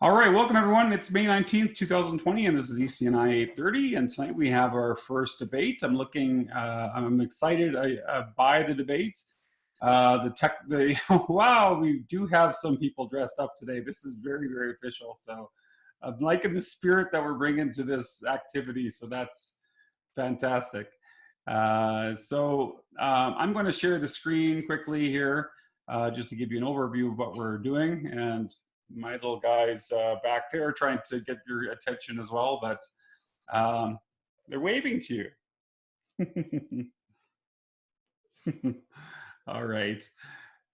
All right, welcome everyone. It's May 19th, 2020, and this is EC&I 830. And tonight we have our first debate. I'm excited by the debate. Wow, we do have some people dressed up today. This is very, very official. So I'm liking the spirit that we're bringing to this activity. So that's fantastic. I'm going to share the screen quickly here just to give you an overview of what we're doing. And my little guys back there trying to get your attention as well, but they're waving to you. All right.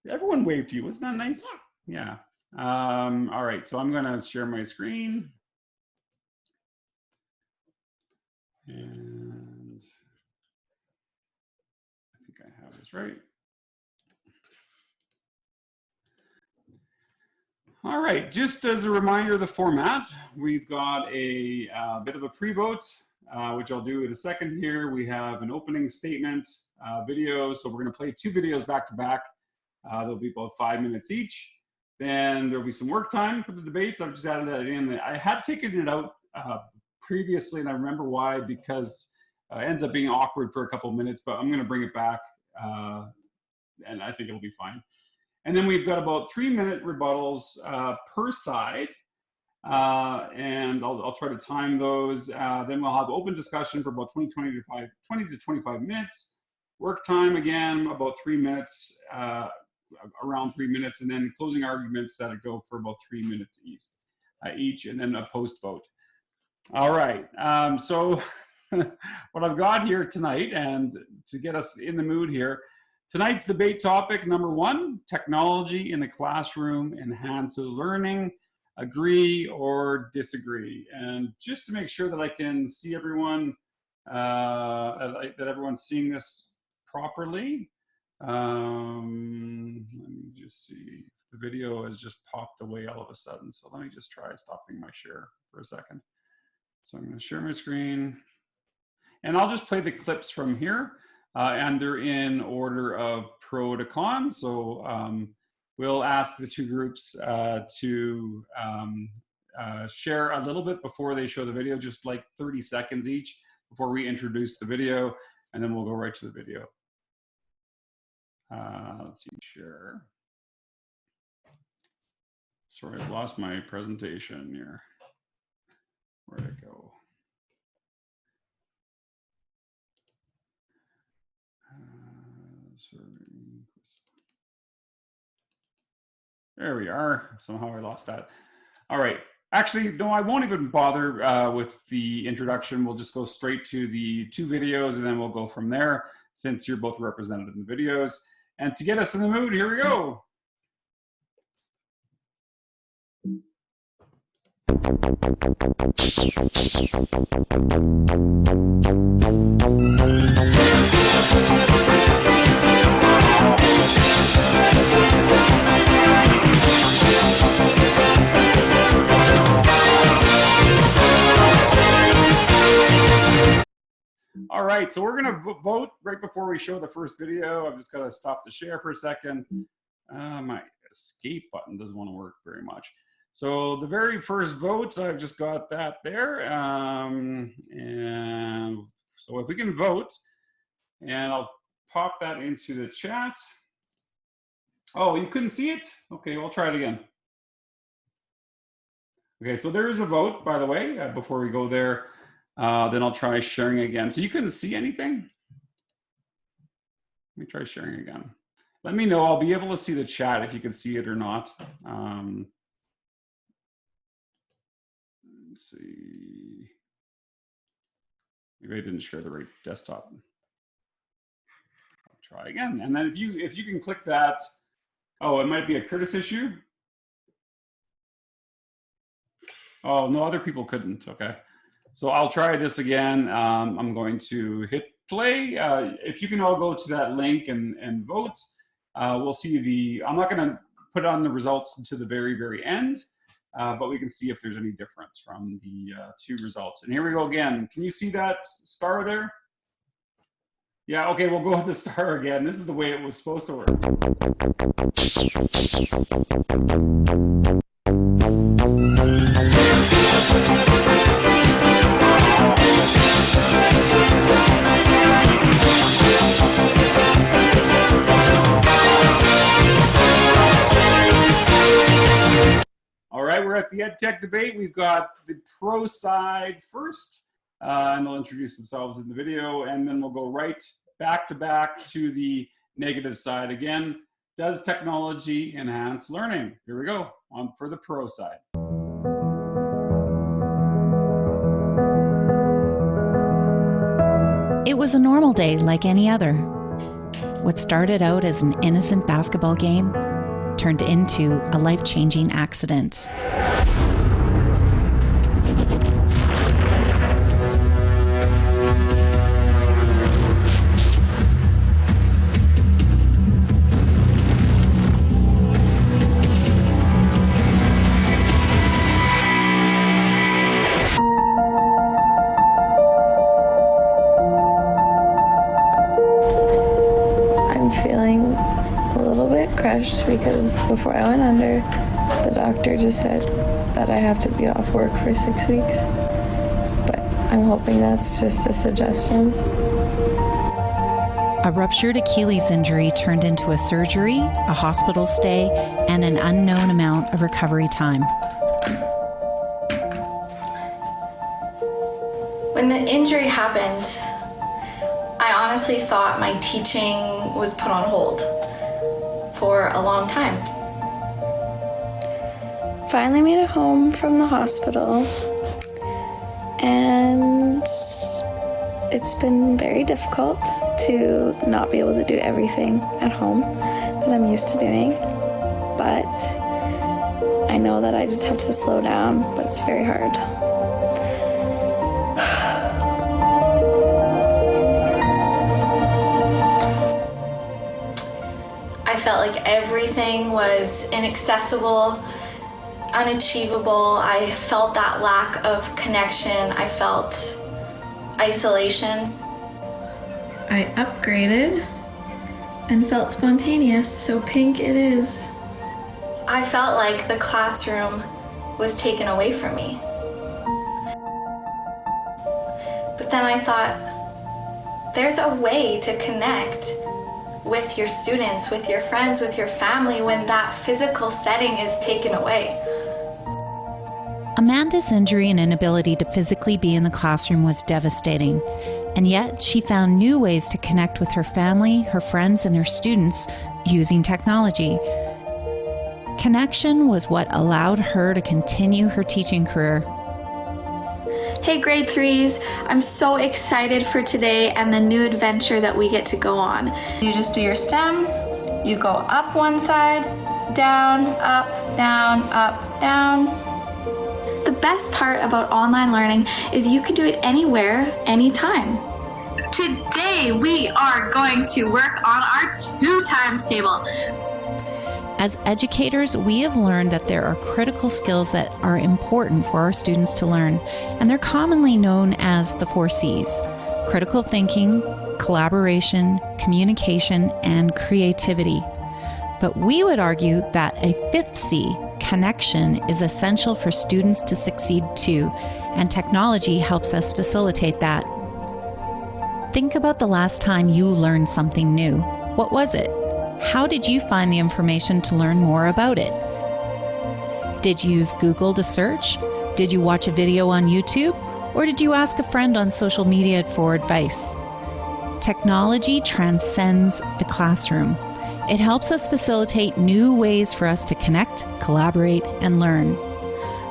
Everyone waved to you. Wasn't that nice? Yeah. All right. So I'm going to share my screen. And I think I have this right. All right, just as a reminder of the format, we've got a bit of a pre-vote, which I'll do in a second here. We have an opening statement video, so we're gonna play two videos back to back. They'll be about 5 minutes each. Then there'll be some work time for the debates. I've just added that in. I had taken it out previously, and I remember why, because it ends up being awkward for a couple of minutes, but I'm gonna bring it back, and I think it'll be fine. And then we've got about 3-minute rebuttals per side, and I'll try to time those. Then we'll have open discussion for about 20 to 25 minutes. Work time, again, about 3 minutes, around 3 minutes, and then closing arguments that go for about 3 minutes each, and then a post vote. All right, so what I've got here tonight, and to get us in the mood here, tonight's debate topic number 1, technology in the classroom enhances learning. Agree or disagree? And just to make sure that I can see everyone, that everyone's seeing this properly, let me just see. The video has just popped away all of a sudden. So let me just try stopping my share for a second. So I'm going to share my screen. And I'll just play the clips from here. And they're in order of pro to con. So we'll ask the two groups to share a little bit before they show the video, just like 30 seconds each before we introduce the video, and then we'll go right to the video. Let's see, share. Sorry, I've lost my presentation here. Where'd it go? There we are. Somehow I lost that. All right. Actually, no, I won't even bother with the introduction. We'll just go straight to the two videos, and then we'll go from there, since you're both represented in the videos. And to get us in the mood, here we go. All right, so we're going to vote right before we show the first video. I've just got to stop the share for a second. My escape button doesn't want to work very much. So the very first votes, I've just got that there. And so if we can vote, and I'll pop that into the chat. Oh, you couldn't see it? Okay, we'll try it again. Okay, so there is a vote, by the way, before we go there. Then I'll try sharing again. So you couldn't see anything? Let me try sharing again. Let me know. I'll be able to see the chat if you can see it or not. Let's see. Maybe I didn't share the right desktop. I'll try again. And then if you can click that. Oh, it might be a Curtis issue. Oh, no, other people couldn't. Okay. So I'll try this again. I'm going to hit play. If you can all go to that link and vote, we'll see I'm not going to put on the results to the very, very end, but we can see if there's any difference from the two results. And here we go again. Can you see that star there? Yeah, okay, we'll go with the star again. This is the way it was supposed to work. right, we're at the EdTech debate. We've got the pro side first, and they'll introduce themselves in the video, and then we'll go right back to the negative side again. Does technology enhance learning? Here we go, on for the pro side. It was a normal day like any other. What started out as an innocent basketball game turned into a life-changing accident. Feeling a little bit crushed because before I went under, the doctor just said that I have to be off work for 6 weeks. But I'm hoping that's just a suggestion. A ruptured Achilles injury turned into a surgery, a hospital stay, and an unknown amount of recovery time. When the injury happened, I honestly thought my teaching was put on hold for a long time. Finally made it home from the hospital, and it's been very difficult to not be able to do everything at home that I'm used to doing, but I know that I just have to slow down, but it's very hard. I felt like everything was inaccessible, unachievable. I felt that lack of connection. I felt isolation. I upgraded and felt spontaneous, so pink it is. I felt like the classroom was taken away from me. But then I thought, there's a way to connect with your students, with your friends, with your family when that physical setting is taken away. Amanda's injury and inability to physically be in the classroom was devastating, and yet she found new ways to connect with her family, her friends, and her students using technology. Connection was what allowed her to continue her teaching career. Hey grade 3s, I'm so excited for today and the new adventure that we get to go on. You just do your stem, you go up one side, down, up, down, up, down. The best part about online learning is you can do it anywhere, anytime. Today we are going to work on our 2 times table. As educators, we have learned that there are critical skills that are important for our students to learn, and they're commonly known as the 4 C's: critical thinking, collaboration, communication, and creativity. But we would argue that a 5th C, connection, is essential for students to succeed too, and technology helps us facilitate that. Think about the last time you learned something new. What was it? How did you find the information to learn more about it? Did you use Google to search? Did you watch a video on YouTube? Or did you ask a friend on social media for advice? Technology transcends the classroom. It helps us facilitate new ways for us to connect, collaborate, and learn.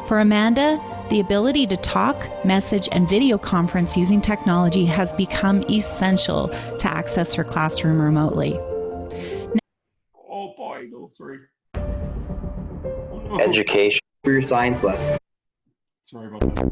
For Amanda, the ability to talk, message, and video conference using technology has become essential to access her classroom remotely. Oh boy, no, sorry. Oh, no. Education for your science lesson. Sorry about that.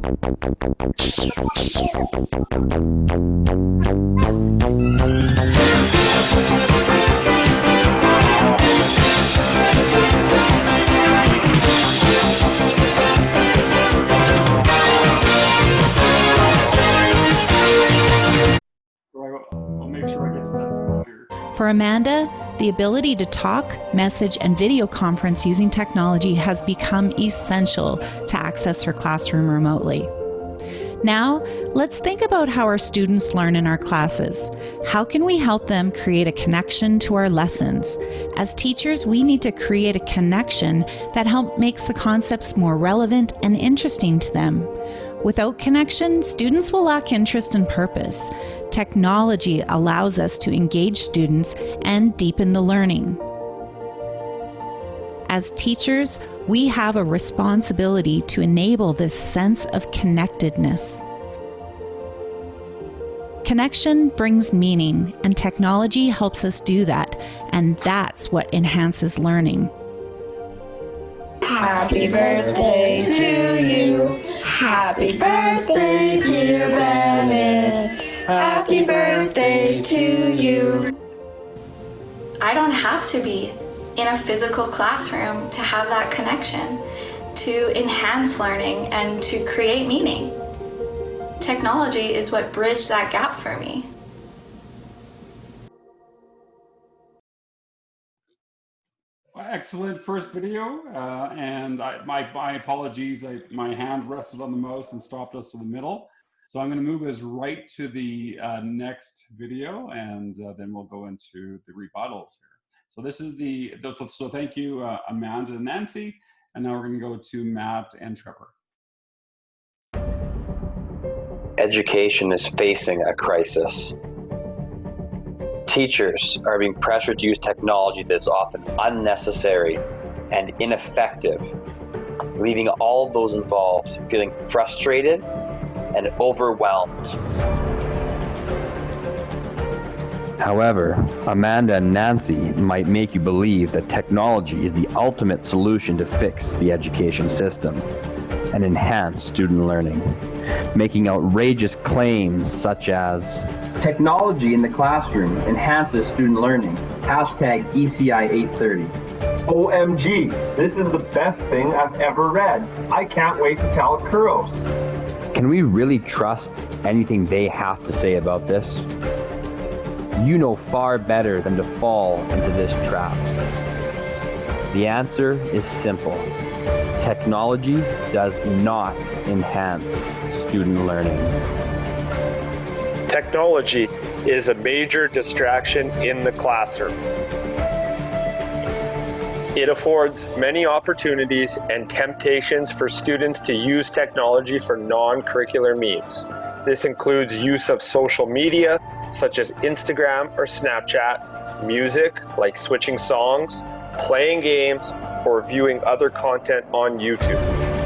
I'll make sure I get to that later. For Amanda, the ability to talk, message, and video conference using technology has become essential to access her classroom remotely. Now, let's think about how our students learn in our classes. How can we help them create a connection to our lessons? As teachers, we need to create a connection that makes the concepts more relevant and interesting to them. Without connection, students will lack interest and purpose. Technology allows us to engage students and deepen the learning. As teachers, we have a responsibility to enable this sense of connectedness. Connection brings meaning, and technology helps us do that, and that's what enhances learning. Happy birthday to you. Happy birthday, dear Bennett. Happy birthday to you. I don't have to be in a physical classroom to have that connection, to enhance learning and to create meaning. Technology is what bridged that gap for me. Excellent first video, and my apologies, my hand rested on the mouse and stopped us in the middle. So I'm going to move us right to the next video, and then we'll go into the rebuttals here. So this is so thank you, Amanda and Nancy, and now we're going to go to Matt and Trevor. Education is facing a crisis. Teachers are being pressured to use technology that is often unnecessary and ineffective, leaving all those involved feeling frustrated and overwhelmed. However, Amanda and Nancy might make you believe that technology is the ultimate solution to fix the education system and enhance student learning, making outrageous claims such as, technology in the classroom enhances student learning. Hashtag EC&I 830. OMG, this is the best thing I've ever read. I can't wait to tell Kuros. Can we really trust anything they have to say about this? You know far better than to fall into this trap. The answer is simple. Technology does not enhance student learning. Technology is a major distraction in the classroom. It affords many opportunities and temptations for students to use technology for non-curricular means. This includes use of social media, such as Instagram or Snapchat, music, like switching songs, playing games, or viewing other content on YouTube.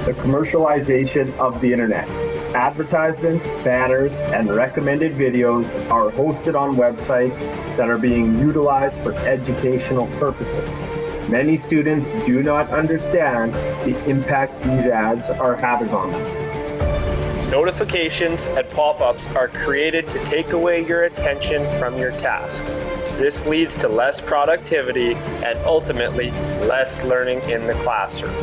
The commercialization of the internet. Advertisements, banners, and recommended videos are hosted on websites that are being utilized for educational purposes. Many students do not understand the impact these ads are having on them. Notifications and pop-ups are created to take away your attention from your tasks. This leads to less productivity and ultimately less learning in the classroom.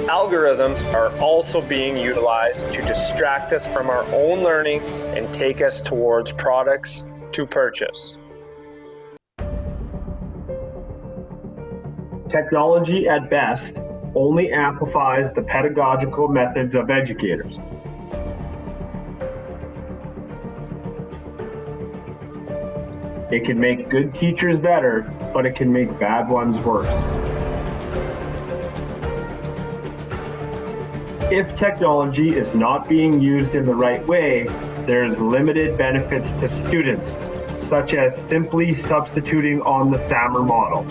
Algorithms are also being utilized to distract us from our own learning and take us towards products to purchase. Technology, at best, only amplifies the pedagogical methods of educators. It can make good teachers better, but it can make bad ones worse. If technology is not being used in the right way, there is limited benefits to students, such as simply substituting on the SAMR model.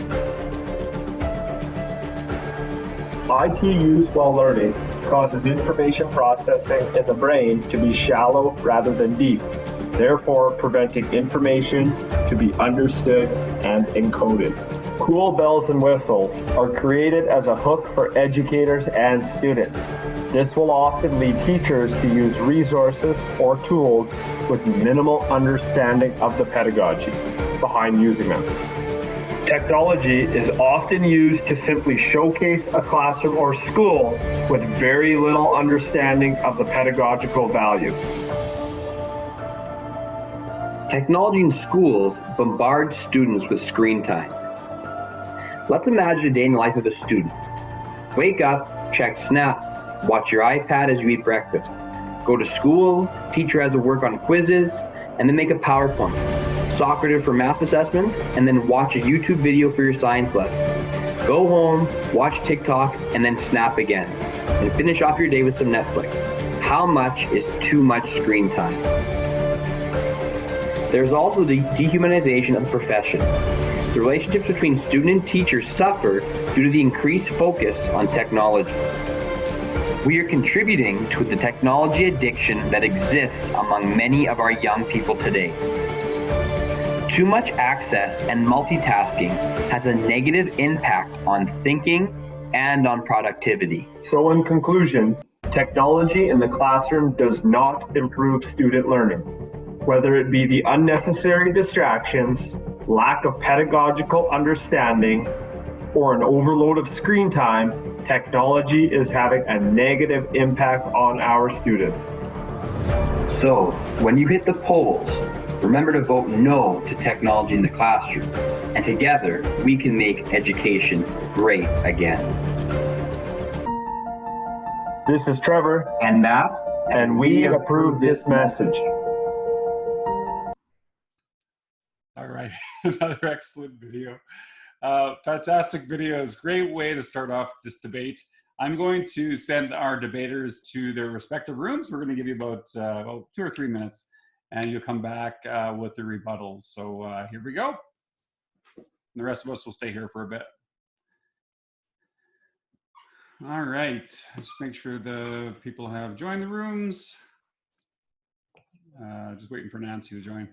IT use while learning causes information processing in the brain to be shallow rather than deep, therefore preventing information to be understood and encoded. Cool bells and whistles are created as a hook for educators and students. This will often lead teachers to use resources or tools with minimal understanding of the pedagogy behind using them. Technology is often used to simply showcase a classroom or school with very little understanding of the pedagogical value. Technology in schools bombards students with screen time. Let's imagine a day in the life of a student. Wake up, check Snap, watch your iPad as you eat breakfast. Go to school, teacher has to work on quizzes, and then make a PowerPoint. Socrative for math assessment, and then watch a YouTube video for your science lesson. Go home, watch TikTok, and then snap again. And finish off your day with some Netflix. How much is too much screen time? There's also the dehumanization of the profession. The relationships between student and teacher suffer due to the increased focus on technology. We are contributing to the technology addiction that exists among many of our young people today. Too much access and multitasking has a negative impact on thinking and on productivity. So in conclusion, technology in the classroom does not improve student learning. Whether it be the unnecessary distractions, lack of pedagogical understanding, or an overload of screen time, technology is having a negative impact on our students. So, when you hit the polls, remember to vote no to technology in the classroom, and together we can make education great again. This is Trevor And Matt, and we approve this message. All right, another excellent video. Fantastic videos, great way to start off this debate. I'm going to send our debaters to their respective rooms. We're going to give you about 2 or 3 minutes, and you'll come back with the rebuttals. So here we go. And the rest of us will stay here for a bit. All right, just make sure the people have joined the rooms. Just waiting for Nancy to join.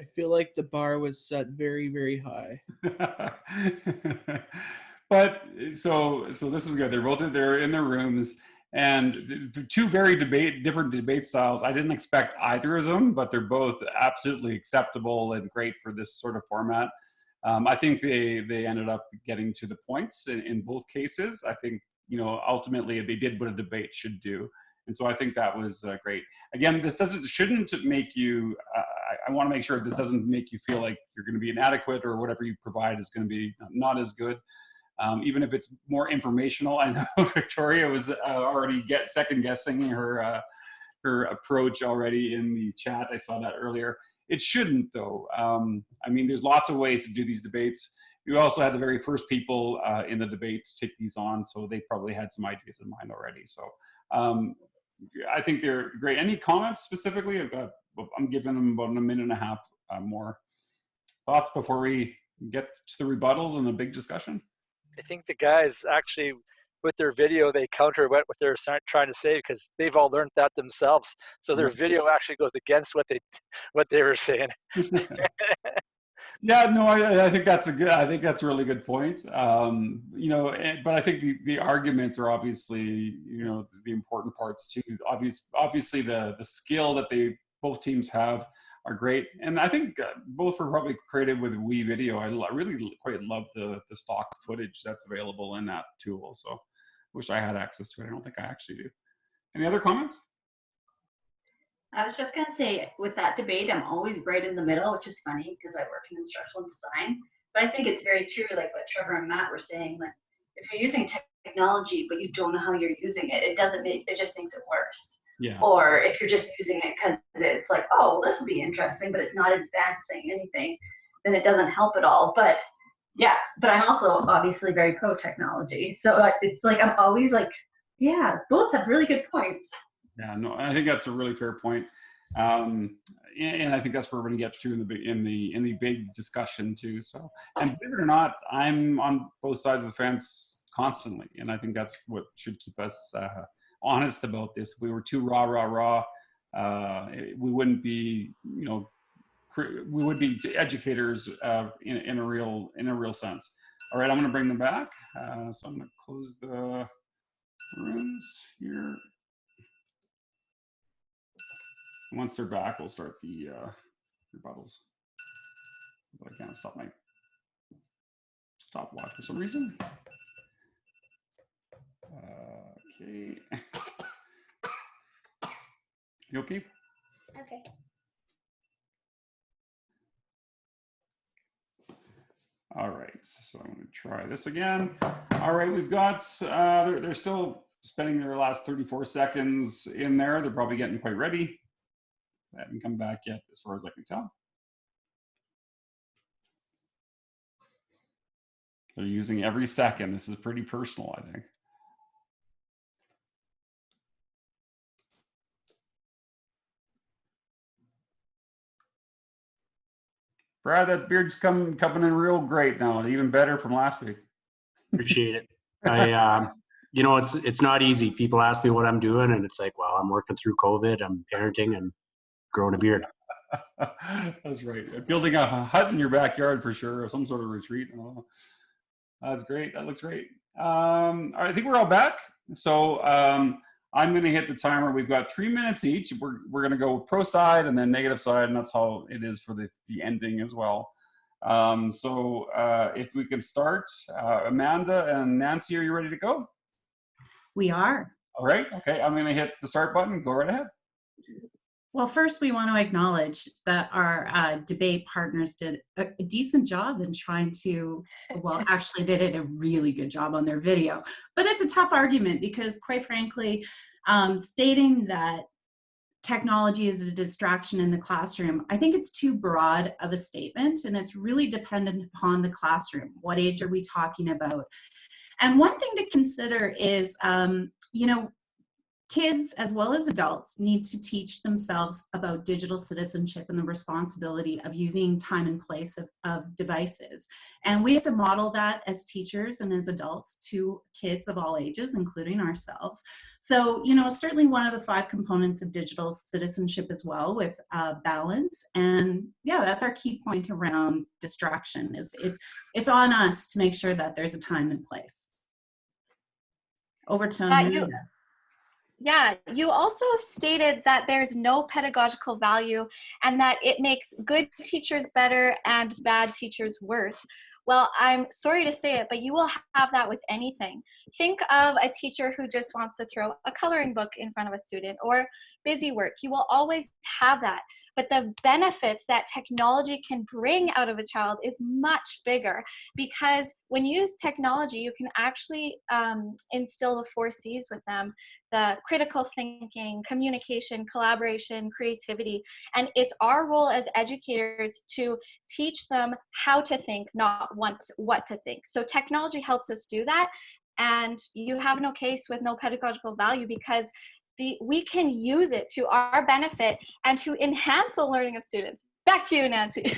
I feel like the bar was set very, very high. But so this is good. They're in their rooms, and two very different debate styles. I didn't expect either of them, but they're both absolutely acceptable and great for this sort of format. I think they ended up getting to the points in both cases. I think, you know, ultimately they did what a debate should do. And so I think that was great. Again, this shouldn't make you, I want to make sure this doesn't make you feel like you're going to be inadequate or whatever you provide is going to be not as good. Even if it's more informational. I know Victoria was already second guessing her approach already in the chat. I saw that earlier. It shouldn't though. I mean, there's lots of ways to do these debates. You also had the very first people in the debate to take these on, so they probably had some ideas in mind already. So I think they're great. Any comments specifically? I'm giving them about a minute and a half more. Thoughts before we get to the rebuttals and the big discussion? I think the guys actually, with their video, they counter what they're trying to say because they've all learned that themselves. So their video actually goes against what they were saying. Yeah, no, I think that's a really good point. You know, but I think the arguments are obviously, you know, the important parts too. Obviously the skill that both teams have are great, and I think both were probably created with WeVideo. I really quite love the stock footage that's available in that tool. So, wish I had access to it. I don't think I actually do. Any other comments? I was just going to say, with that debate, I'm always right in the middle, which is funny because I work in instructional design. But I think it's very true, like what Trevor and Matt were saying. Like, if you're using technology but you don't know how you're using it, it just makes it worse. Yeah. Or if you're just using it because it's like, oh, well, this will be interesting, but it's not advancing anything, then it doesn't help at all. But yeah, but I'm also obviously very pro technology. So it's like, I'm always like, yeah, both have really good points. Yeah, no, I think that's a really fair point. And I think that's where we're going to get to in the big discussion too. So, and believe it or not, I'm on both sides of the fence constantly, and I think that's what should keep us honest about this. If we were too raw, we wouldn't be, you know, we would be educators in a real sense. All right, I'm going to bring them back. So I'm going to close the rooms here. Once they're back, we'll start the rebuttals. But I can't stop my stopwatch for some reason. Okay. You okay? Okay. All right, so I'm going to try this again. All right, we've got, they're still spending their last 34 seconds in there. They're probably getting quite ready. They haven't come back yet, as far as I can tell. They're using every second. This is pretty personal, I think. Brad, that beard's coming in real great now. Even better from last week. Appreciate it. I, you know, it's not easy. People ask me what I'm doing, and it's like, well, I'm working through COVID. I'm parenting and growing a beard. That's right. Building a hut in your backyard for sure, or some sort of retreat. Oh, that's great. That looks great. All right, I think we're all back. So I'm going to hit the timer. We've got 3 minutes each. We're going to go pro side and then negative side, and that's how it is for the ending as well. So if we can start, Amanda and Nancy, are you ready to go? We are. All right. Okay. I'm going to hit the start button. Go right ahead. Well, first we want to acknowledge that our debate partners did a decent job in trying to, well, actually they did a really good job on their video, but it's a tough argument because quite frankly, stating that technology is a distraction in the classroom, I think it's too broad of a statement, and it's really dependent upon the classroom. What age are we talking about? And one thing to consider is, you know, kids as well as adults need to teach themselves about digital citizenship and the responsibility of using time and place of devices. And we have to model that as teachers and as adults to kids of all ages, including ourselves. So, you know, certainly one of the 5 components of digital citizenship as well, with balance. And yeah, that's our key point around distraction, is it's on us to make sure that there's a time and place. Over to Amanda. Yeah, you also stated that there's no pedagogical value and that it makes good teachers better and bad teachers worse. Well, I'm sorry to say it, but you will have that with anything. Think of a teacher who just wants to throw a coloring book in front of a student or busy work. You will always have that. But the benefits that technology can bring out of a child is much bigger, because when you use technology, you can actually instill the 4 C's with them: the critical thinking, communication, collaboration, creativity. And it's our role as educators to teach them how to think, not what to think. So technology helps us do that. And you have no case with no pedagogical value, because we can use it to our benefit and to enhance the learning of students. Back to you, Nancy.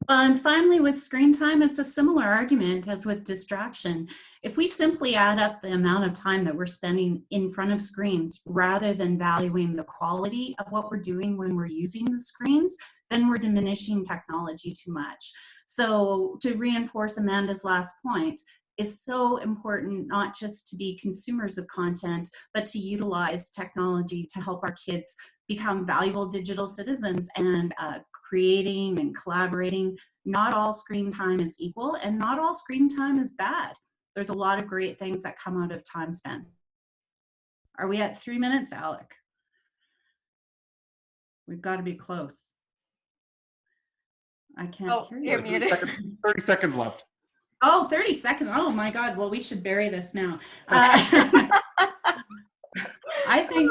And finally, with screen time, it's a similar argument as with distraction. If we simply add up the amount of time that we're spending in front of screens rather than valuing the quality of what we're doing when we're using the screens, then we're diminishing technology too much. So to reinforce Amanda's last point, it's so important not just to be consumers of content, but to utilize technology to help our kids become valuable digital citizens and creating and collaborating. Not all screen time is equal, and not all screen time is bad. There's a lot of great things that come out of time spent. Are we at 3 minutes, Alec? We've got to be close. I can't hear you. 30 seconds left. Oh, 30 seconds. Oh my God. Well, we should bury this now. I think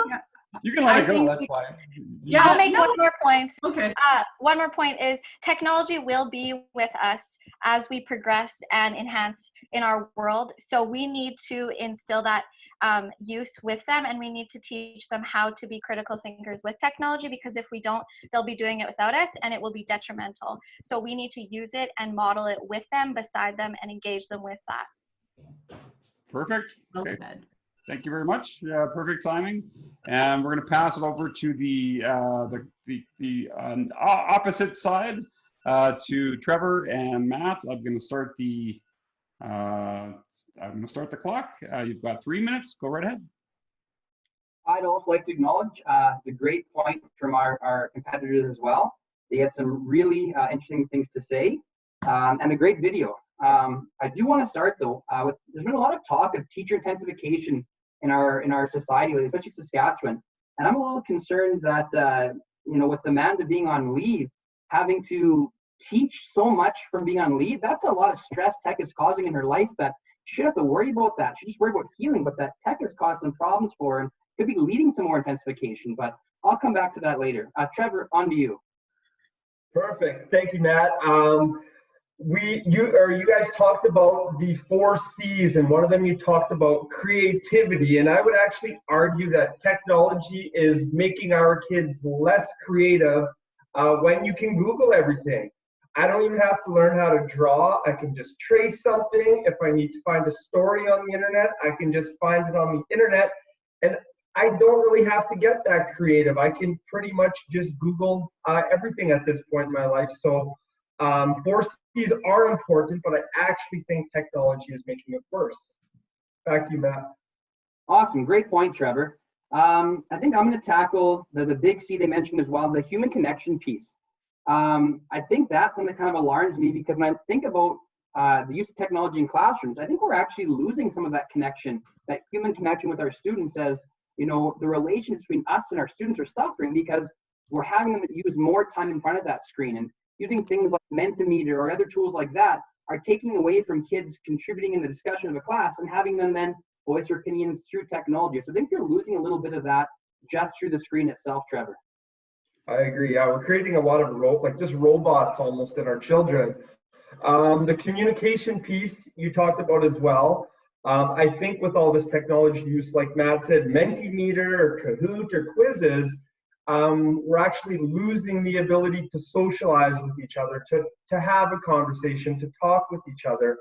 you can let it go. That's fine. Yeah, I'll make one more point. Okay. One more point is technology will be with us as we progress and enhance in our world. So we need to instill that use with them, and we need to teach them how to be critical thinkers with technology, because if we don't, they'll be doing it without us and it will be detrimental. So we need to use it and model it with them, beside them, and engage them with that. Perfect. Okay. Thank you very much. Yeah, perfect timing. And we're going to pass it over to the opposite side to Trevor and Matt. I'm going to start the clock. You've got 3 minutes. Go right ahead. I'd also like to acknowledge the great point from our competitors as well. They had some really interesting things to say, and a great video. I do want to start though with, there's been a lot of talk of teacher intensification in our society, especially Saskatchewan, and I'm a little concerned that you know, with Amanda being on leave, having to teach so much from being on leave. That's a lot of stress tech is causing in her life that she shouldn't have to worry about that. She just worry about healing, but that tech has caused some problems for her and could be leading to more intensification. But I'll come back to that later. Trevor, on to you. Perfect. Thank you, Matt. You guys talked about the 4 C's, and one of them you talked about creativity. And I would actually argue that technology is making our kids less creative when you can Google everything. I don't even have to learn how to draw. I can just trace something. If I need to find a story on the internet, I can just find it on the internet. And I don't really have to get that creative. I can pretty much just Google everything at this point in my life. So 4 C's are important, but I actually think technology is making it worse. Back to you, Matt. Awesome. Great point, Trevor. I think I'm going to tackle the big C they mentioned as well, the human connection piece. I think that's something that kind of alarms me, because when I think about the use of technology in classrooms, I think we're actually losing some of that connection, that human connection with our students, as you know, the relation between us and our students are suffering because we're having them use more time in front of that screen, and using things like Mentimeter or other tools like that are taking away from kids contributing in the discussion of a class and having them then voice their opinions through technology. So I think you're losing a little bit of that just through the screen itself, Trevor. I agree. Yeah, we're creating a lot of just robots almost in our children. The communication piece you talked about as well. I think with all this technology use, like Matt said, Mentimeter or Kahoot or quizzes, we're actually losing the ability to socialize with each other, to have a conversation, to talk with each other.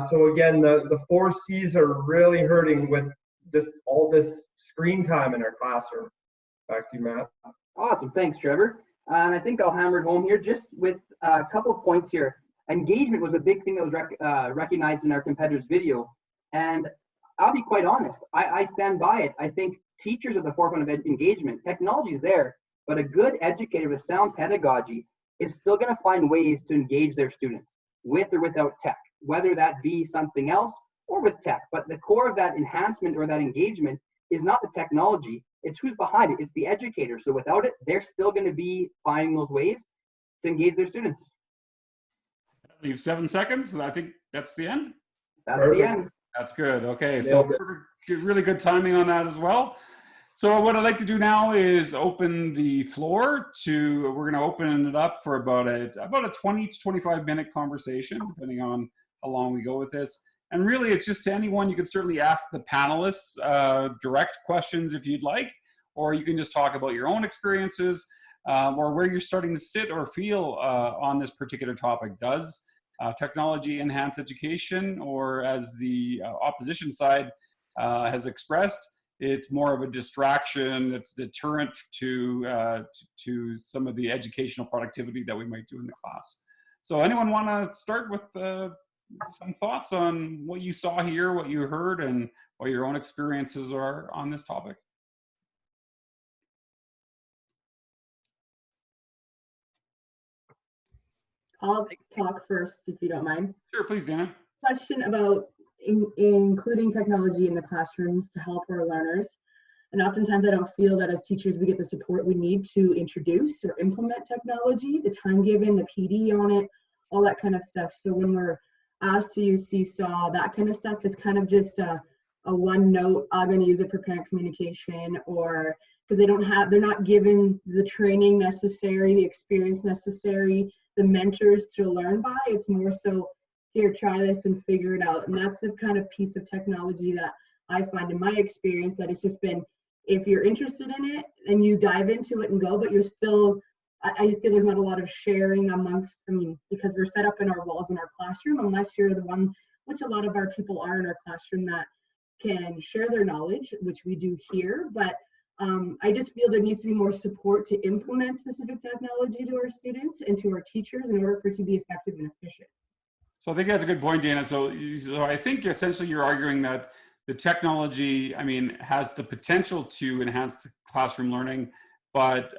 So again, the 4 C's are really hurting with just all this screen time in our classroom. Back to you, Matt. Awesome. Thanks, Trevor. And I think I'll hammer it home here just with a couple of points here. Engagement was a big thing that was recognized in our competitor's video. And I'll be quite honest, I stand by it. I think teachers are the forefront of engagement. Technology is there, but a good educator with sound pedagogy is still going to find ways to engage their students with or without tech, whether that be something else or with tech. But the core of that enhancement or that engagement is not the technology, it's who's behind it. It's the educator. So without it, they're still going to be finding those ways to engage their students. You have 7 seconds. I think that's the end. That's Perfect. The end. That's good. Okay, so really good timing on that as well. So what I'd like to do now is open the floor to, we're going to open it up for about a 20 to 25 minute conversation, depending on how long we go with this. And really, it's just to anyone. You can certainly ask the panelists direct questions if you'd like, or you can just talk about your own experiences or where you're starting to sit or feel on this particular topic. Does technology enhance education, or as the opposition side has expressed, it's more of a distraction, it's a deterrent to some of the educational productivity that we might do in the class. So anyone want to start with some thoughts on what you saw here, what you heard, and what your own experiences are on this topic? I'll talk first, if you don't mind. Sure, please, Dana. Question about including technology in the classrooms to help our learners. And oftentimes I don't feel that as teachers we get the support we need to introduce or implement technology, the time given, the PD on it, all that kind of stuff. So when we're asked to use Seesaw, that kind of stuff is kind of just a one note, I'm going to use it for parent communication, or because they're not given the training necessary, the experience necessary, the mentors to learn by. It's more so, here, try this and figure it out. And that's the kind of piece of technology that I find in my experience, that it's just been, if you're interested in it and you dive into it and go, but you're still, I feel there's not a lot of sharing amongst, because we're set up in our walls in our classroom, unless you're the one, which a lot of our people are in our classroom, that can share their knowledge, which we do here. But I just feel there needs to be more support to implement specific technology to our students and to our teachers in order for it to be effective and efficient. So I think that's a good point, Dana. So I think essentially you're arguing that the technology, has the potential to enhance the classroom learning, but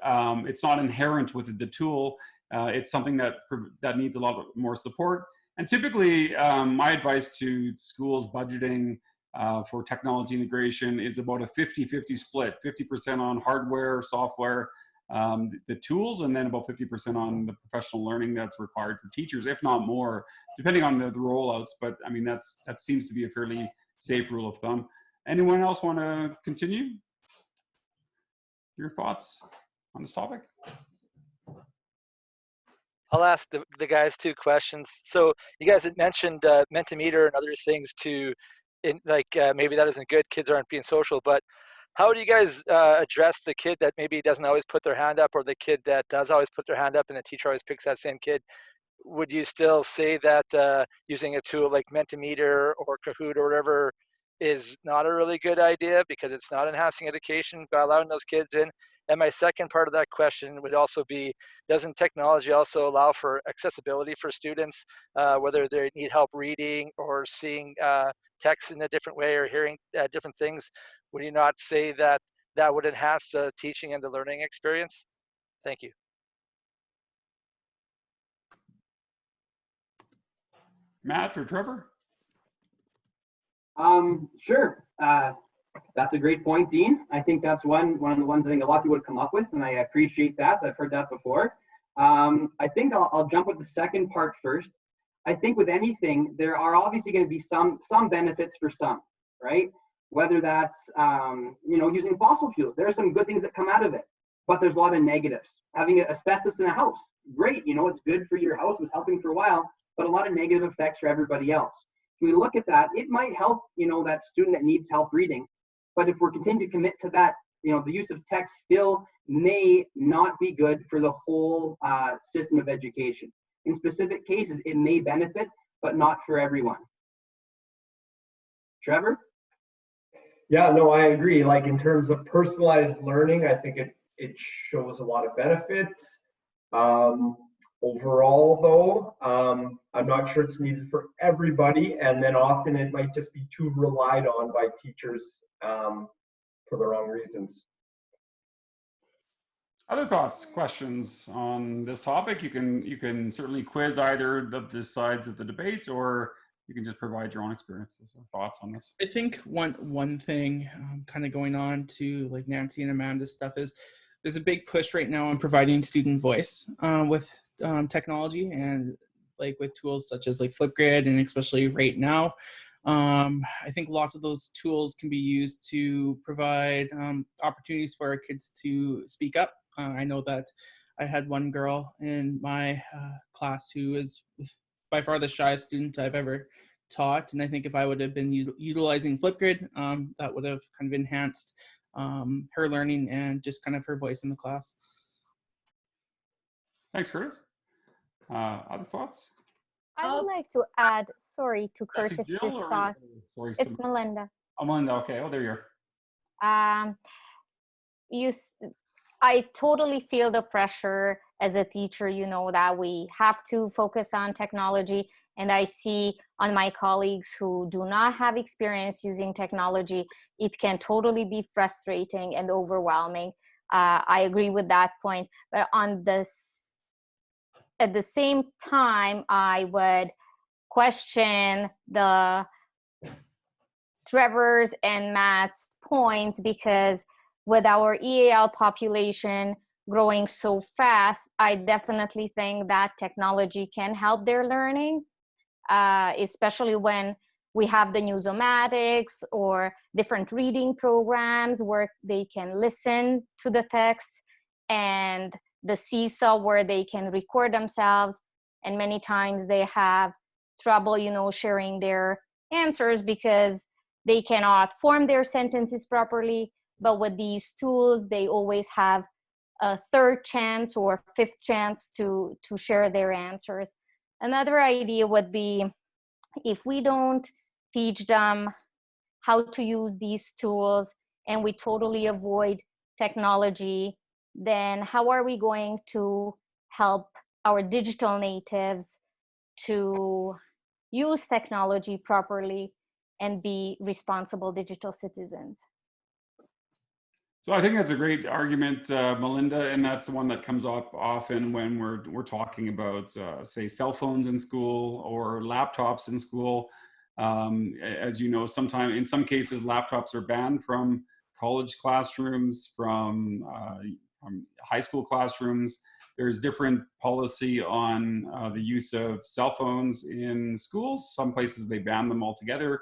it's not inherent with the tool. It's something that needs a lot more support. And typically, my advice to schools budgeting for technology integration is about a 50-50 split, 50% on hardware, software, the tools, and then about 50% on the professional learning that's required for teachers, if not more, depending on the rollouts. But I mean, that seems to be a fairly safe rule of thumb. Anyone else want to continue your thoughts on this topic? I'll ask the guys 2 questions. So you guys had mentioned Mentimeter and other things to, maybe that isn't good, kids aren't being social, but how do you guys address the kid that maybe doesn't always put their hand up, or the kid that does always put their hand up and the teacher always picks that same kid? Would you still say that using a tool like Mentimeter or Kahoot or whatever is not a really good idea because it's not enhancing education by allowing those kids in? And my second part of that question would also be, doesn't technology also allow for accessibility for students, whether they need help reading or seeing text in a different way or hearing different things? Would you not say that that would enhance the teaching and the learning experience? Thank you. Matt or Trevor? Sure. That's a great point, Dean. I think that's one of the ones I think a lot of people would come up with, and I appreciate that. I've heard that before. I think I'll jump with the second part first. I think with anything, there are obviously going to be some benefits for some, right? Whether that's using fossil fuels, there are some good things that come out of it, but there's a lot of negatives. Having asbestos in a house, great, it's good for your house, was helping for a while, but a lot of negative effects for everybody else. So we look at that, it might help, that student that needs help reading, but if we're continuing to commit to that, the use of text still may not be good for the whole system of education. In specific cases, it may benefit, but not for everyone. Trevor? Yeah, no, I agree. Like in terms of personalized learning, I think it shows a lot of benefits. Overall, though, I'm not sure it's needed for everybody, and then often it might just be too relied on by teachers for the wrong reasons. Other thoughts, questions on this topic? You can certainly quiz either of the sides of the debate, or you can just provide your own experiences or thoughts on this. I think one thing kind of going on to like Nancy and Amanda's stuff is there's a big push right now on providing student voice with technology and like with tools such as like Flipgrid, and especially right now. I think lots of those tools can be used to provide opportunities for our kids to speak up. I know that I had one girl in my class who is by far the shyest student I've ever taught, and I think if I would have been utilizing Flipgrid, that would have kind of enhanced her learning and just kind of her voice in the class. Thanks, Curtis. Other thoughts? I would like to add, sorry, to Curtis's thought. It's Melinda. Oh, Melinda, okay. Oh, there you are. I totally feel the pressure as a teacher, that we have to focus on technology. And I see on my colleagues who do not have experience using technology, it can totally be frustrating and overwhelming. I agree with that point. But at the same time, I would question the Trevor's and Matt's points, because with our EAL population growing so fast, I definitely think that technology can help their learning, especially when we have the Newsomatics or different reading programs where they can listen to the text, and the Seesaw where they can record themselves. And many times they have trouble, sharing their answers because they cannot form their sentences properly. But with these tools, they always have a third chance or fifth chance to share their answers. Another idea would be, if we don't teach them how to use these tools and we totally avoid technology, then how are we going to help our digital natives to use technology properly and be responsible digital citizens? So I think that's a great argument, Melinda, and that's the one that comes up often when we're talking about, say, cell phones in school or laptops in school. As you know, in some cases, laptops are banned from college classrooms, from high school classrooms. There's different policy on the use of cell phones in schools. Some places they ban them altogether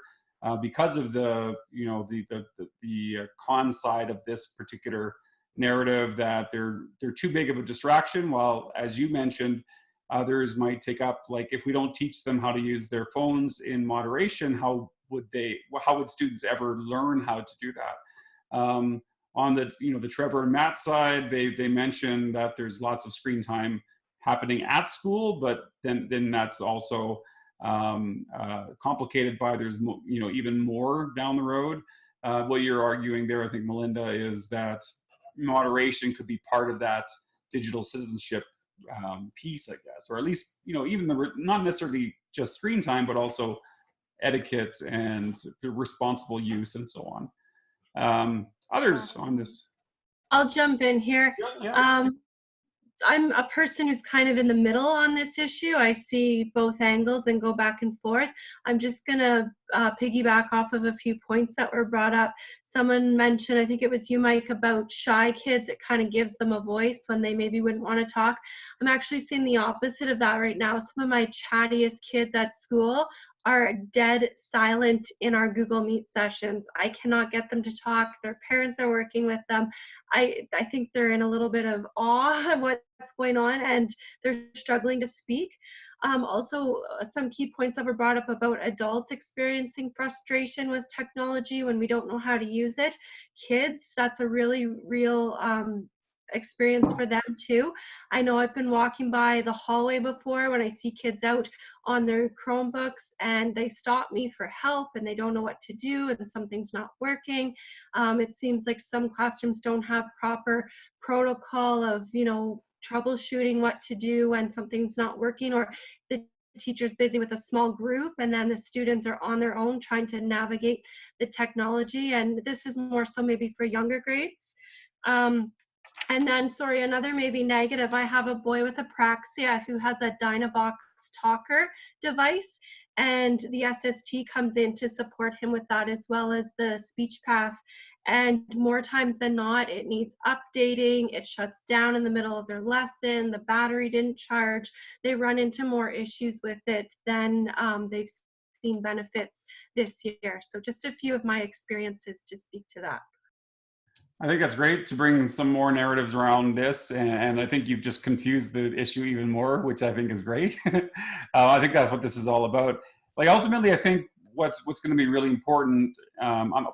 because of the con side of this particular narrative, that they're too big of a distraction. While, as you mentioned, others might take up, like, if we don't teach them how to use their phones in moderation, how would students ever learn how to do that? On the the Trevor and Matt side, they mentioned that there's lots of screen time happening at school, but then that's also complicated by there's even more down the road. What you're arguing there, I think, Melinda, is that moderation could be part of that digital citizenship piece, I guess, or at least even not necessarily just screen time, but also etiquette and the responsible use and so on. Others on this? I'll jump in here. Yeah. I'm a person who's kind of in the middle on this issue. I see both angles and go back and forth. I'm just going to piggyback off of a few points that were brought up. Someone mentioned, I think it was you, Mike, about shy kids. It kind of gives them a voice when they maybe wouldn't want to talk. I'm actually seeing the opposite of that right now. Some of my chattiest kids at school are dead silent in our Google Meet sessions. I cannot get them to talk. Their parents are working with them. I think they're in a little bit of awe of what's going on, and they're struggling to speak. Also, some key points that were brought up about adults experiencing frustration with technology when we don't know how to use it. Kids, that's a really real experience for them too. I know I've been walking by the hallway before when I see kids out on their Chromebooks and they stop me for help and they don't know what to do and something's not working. It seems like some classrooms don't have proper protocol of, troubleshooting what to do when something's not working, or the teacher's busy with a small group and then the students are on their own trying to navigate the technology. And this is more so maybe for younger grades. And then, sorry, another maybe negative, I have a boy with apraxia who has a Dynavox talker device, and the SST comes in to support him with that, as well as the speech path. And more times than not, it needs updating, it shuts down in the middle of their lesson, the battery didn't charge, they run into more issues with it than they've seen benefits this year. So just a few of my experiences to speak to that. I think that's great to bring some more narratives around this, and I think you've just confused the issue even more, which I think is great. I think that's what this is all about. Like, ultimately, I think what's going to be really important,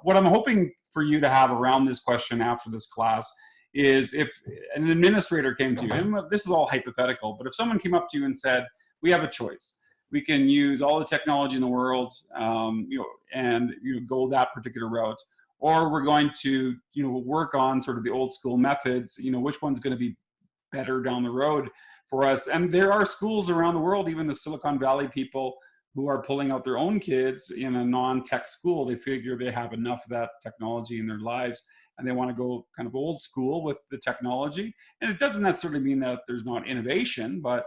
what I'm hoping for you to have around this question after this class is, if an administrator came to you, and this is all hypothetical, but if someone came up to you and said, we have a choice. We can use all the technology in the world, and go that particular route, or we're going to, work on sort of the old school methods, which one's going to be better down the road for us. And there are schools around the world, even the Silicon Valley people, who are pulling out their own kids in a non-tech school. They figure they have enough of that technology in their lives and they want to go kind of old school with the technology. And it doesn't necessarily mean that there's not innovation, but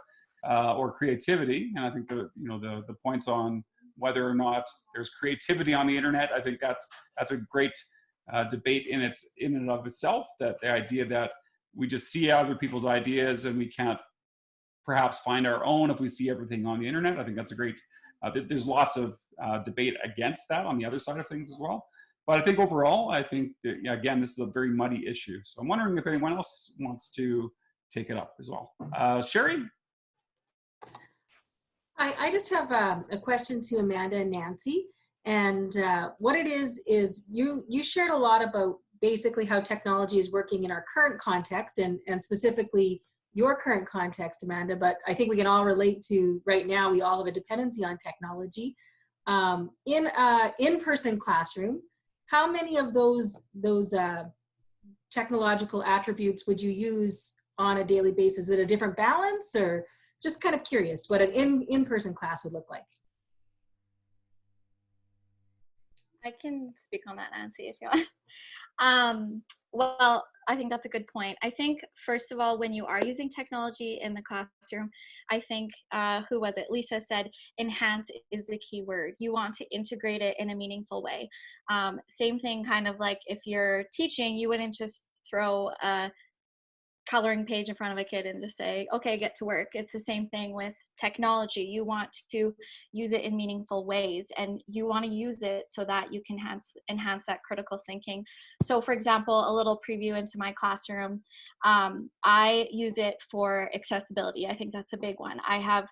or creativity. And I think the points on whether or not there's creativity on the internet, I think that's a great debate in and of itself. That the idea that we just see other people's ideas and we can't perhaps find our own if we see everything on the internet. I think that's a great. There's lots of debate against that on the other side of things as well. But I think overall, I think that, again, this is a very muddy issue. So I'm wondering if anyone else wants to take it up as well. Sherry? I just have a question to Amanda and Nancy. And what it is you shared a lot about basically how technology is working in our current context and specifically your current context, Amanda, but I think we can all relate to right now, we all have a dependency on technology. In an in-person classroom, how many of those technological attributes would you use on a daily basis? Is it a different balance, or just kind of curious what an in-person class would look like? I can speak on that, Nancy, if you want. Well, I think that's a good point. I think, first of all, when you are using technology in the classroom, I think, who was it? Lisa said, enhance is the key word. You want to integrate it in a meaningful way. Same thing, kind of like if you're teaching, you wouldn't just throw a coloring page in front of a kid and just say, okay, get to work. It's the same thing with technology. You want to use it in meaningful ways, and you want to use it so that you can enhance that critical thinking. So for example, a little preview into my classroom, I use it for accessibility. I think that's a big one. I have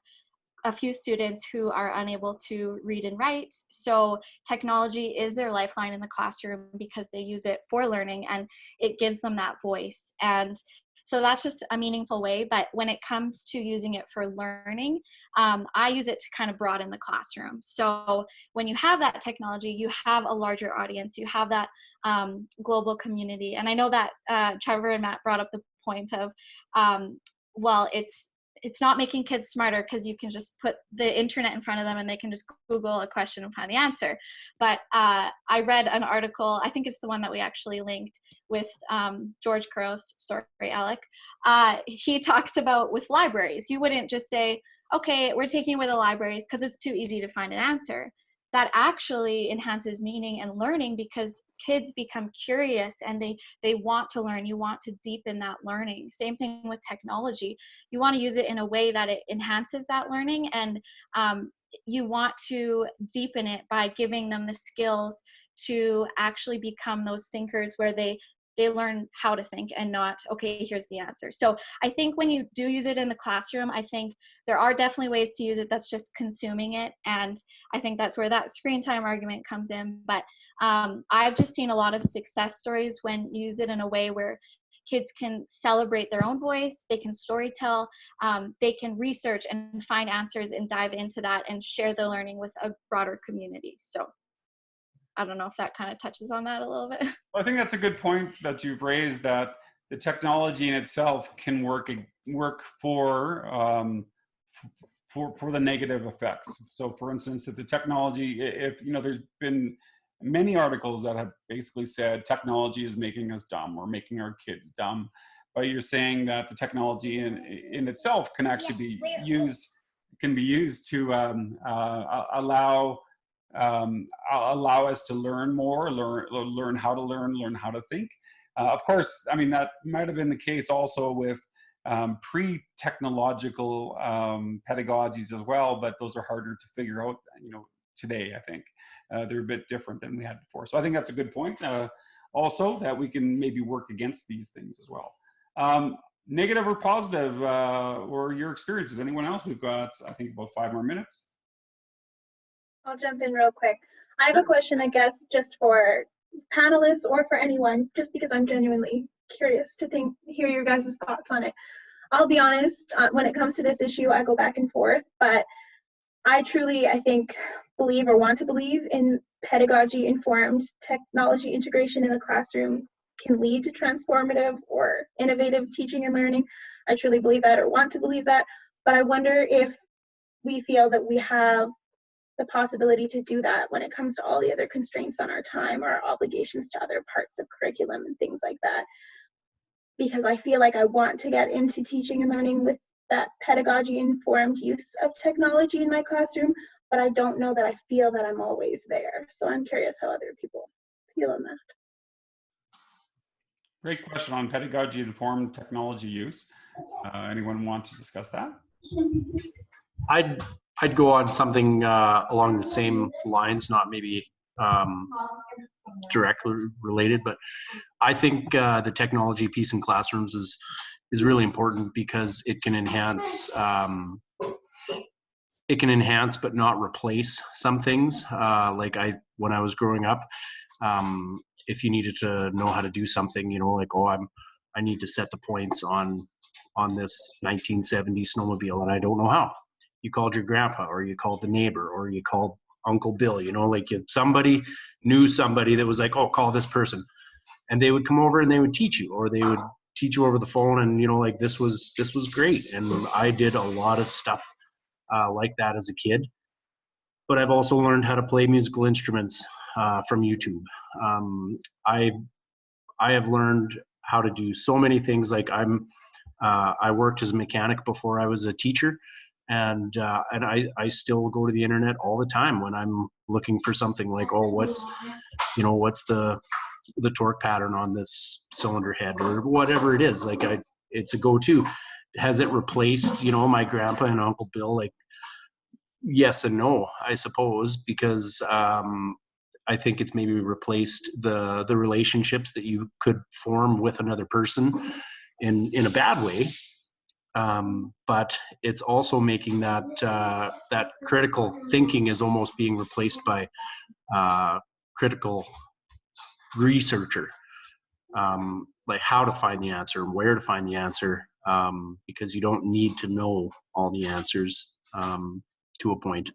a few students who are unable to read and write. So technology is their lifeline in the classroom because they use it for learning and it gives them that voice. And so that's just a meaningful way. But when it comes to using it for learning, I use it to kind of broaden the classroom. So when you have that technology, you have a larger audience, you have that global community. And I know that Trevor and Matt brought up the point of, well, it's not making kids smarter because you can just put the internet in front of them and they can just Google a question and find the answer. But I read an article, I think it's the one that we actually linked with George Couros, sorry, Alec. He talks about with libraries, you wouldn't just say, okay, we're taking away the libraries because it's too easy to find an answer. That actually enhances meaning and learning because kids become curious and they want to learn. You want to deepen that learning. Same thing with technology. You want to use it in a way that it enhances that learning, and you want to deepen it by giving them the skills to actually become those thinkers where they learn how to think and not, okay, here's the answer. So I think when you do use it in the classroom, I think there are definitely ways to use it that's just consuming it. And I think that's where that screen time argument comes in. But I've just seen a lot of success stories when you use it in a way where kids can celebrate their own voice, they can storytell, they can research and find answers and dive into that and share the learning with a broader community. So I don't know if that kind of touches on that a little bit. I think that's a good point that you've raised, that the technology in itself can work for the negative effects. So for instance, if the technology, if there's been many articles that have basically said technology is making us dumb or making our kids dumb, but you're saying that the technology in itself can actually be used to allow us to learn more, learn how to learn how to think. Of course, I mean, that might have been the case also with pre-technological pedagogies as well, but those are harder to figure out, today, I think. They're a bit different than we had before. So I think that's a good point. Also, that we can maybe work against these things as well. Negative or positive, or your experiences. Anyone else? We've got, I think, about 5 more minutes. I'll jump in real quick. I have a question, I guess, just for panelists or for anyone, just because I'm genuinely curious to hear your guys' thoughts on it. I'll be honest, when it comes to this issue, I go back and forth, but I truly, I think, believe or want to believe in pedagogy-informed technology integration in the classroom can lead to transformative or innovative teaching and learning. I truly believe that or want to believe that, but I wonder if we feel that we have the possibility to do that when it comes to all the other constraints on our time or our obligations to other parts of curriculum and things like that. Because I feel like I want to get into teaching and learning with that pedagogy-informed use of technology in my classroom, but I don't know that I feel that I'm always there. So I'm curious how other people feel on that. Great question on pedagogy-informed technology use. Anyone want to discuss that? I'd go on something along the same lines, not maybe directly related, but I think the technology piece in classrooms is really important because it can enhance but not replace some things. Like when I was growing up, if you needed to know how to do something, like, I need to set the points on this 1970s snowmobile and I don't know how. You called your grandpa, or you called the neighbor, or you called Uncle Bill, like if somebody knew somebody that was like, oh, call this person. And they would come over and they would teach you, or they would teach you over the phone. And, like this was great. And I did a lot of stuff like that as a kid. But I've also learned how to play musical instruments from YouTube. I have learned how to do so many things. Like I worked as a mechanic before I was a teacher. And I still go to the internet all the time when I'm looking for something like, oh, what's the torque pattern on this cylinder head or whatever it is. Like it's a go-to. Has it replaced, you know, my grandpa and Uncle Bill? Like, yes and no, I suppose, because I think it's maybe replaced the relationships that you could form with another person in a bad way. But it's also making that that critical thinking is almost being replaced by critical researcher, like how to find the answer and where to find the answer, because you don't need to know all the answers to a point.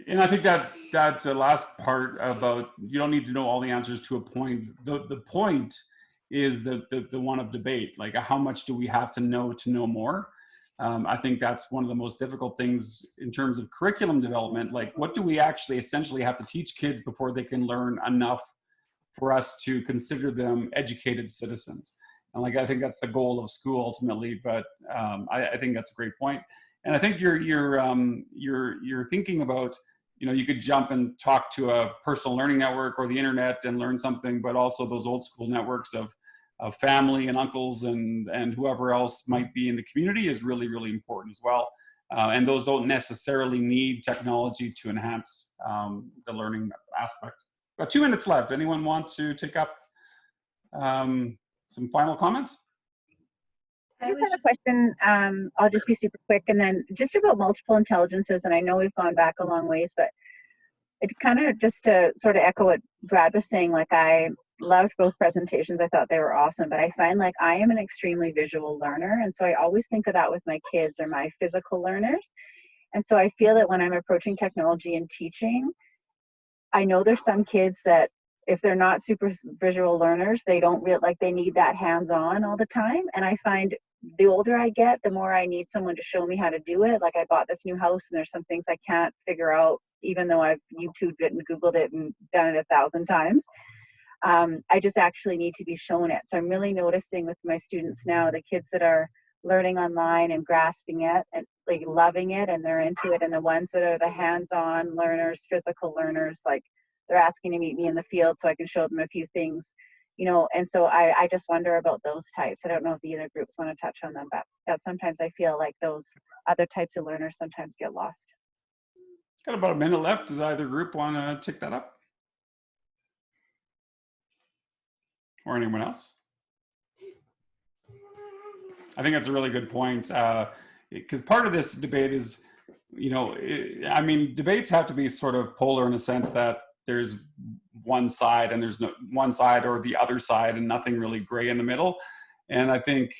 And I think that that last part about you don't need to know all the answers to a point. The point is the one of debate. Like, how much do we have to know more? I think that's one of the most difficult things in terms of curriculum development. Like, what do we actually essentially have to teach kids before they can learn enough for us to consider them educated citizens? And like, I think that's the goal of school ultimately. But I think that's a great point. And I think you're thinking about, you know, you could jump and talk to a personal learning network or the internet and learn something, but also those old school networks of family and uncles and whoever else might be in the community is really, really important as well. And those don't necessarily need technology to enhance the learning aspect. Got 2 minutes left. Anyone want to take up some final comments? I just have a question. I'll just be super quick, and then just about multiple intelligences. And I know we've gone back a long ways, but it kind of just to sort of echo what Brad was saying. Like, I loved both presentations. I thought they were awesome. But I find like I am an extremely visual learner, and so I always think of that with my kids or my physical learners. And so I feel that when I'm approaching technology and teaching, I know there's some kids that if they're not super visual learners, they don't really like they need that hands-on all the time. And I find the older I get, the more I need someone to show me how to do it. Like, I bought this new house and there's some things I can't figure out, even though I've YouTubed it and Googled it and done it 1,000 times. I just actually need to be shown it. So I'm really noticing with my students now, the kids that are learning online and grasping it and like loving it and they're into it, and the ones that are the hands-on learners, physical learners, like they're asking to meet me in the field so I can show them a few things, you know. And so I just wonder about those types. I don't know if the other groups want to touch on them, but that sometimes I feel like those other types of learners sometimes get lost. Got about a minute left. Does either group want to take that up? Or anyone else? I think that's a really good point, because part of this debate is, you know, I mean, debates have to be sort of polar in a sense that there's one side and there's no one side or the other side and nothing really gray in the middle. And I think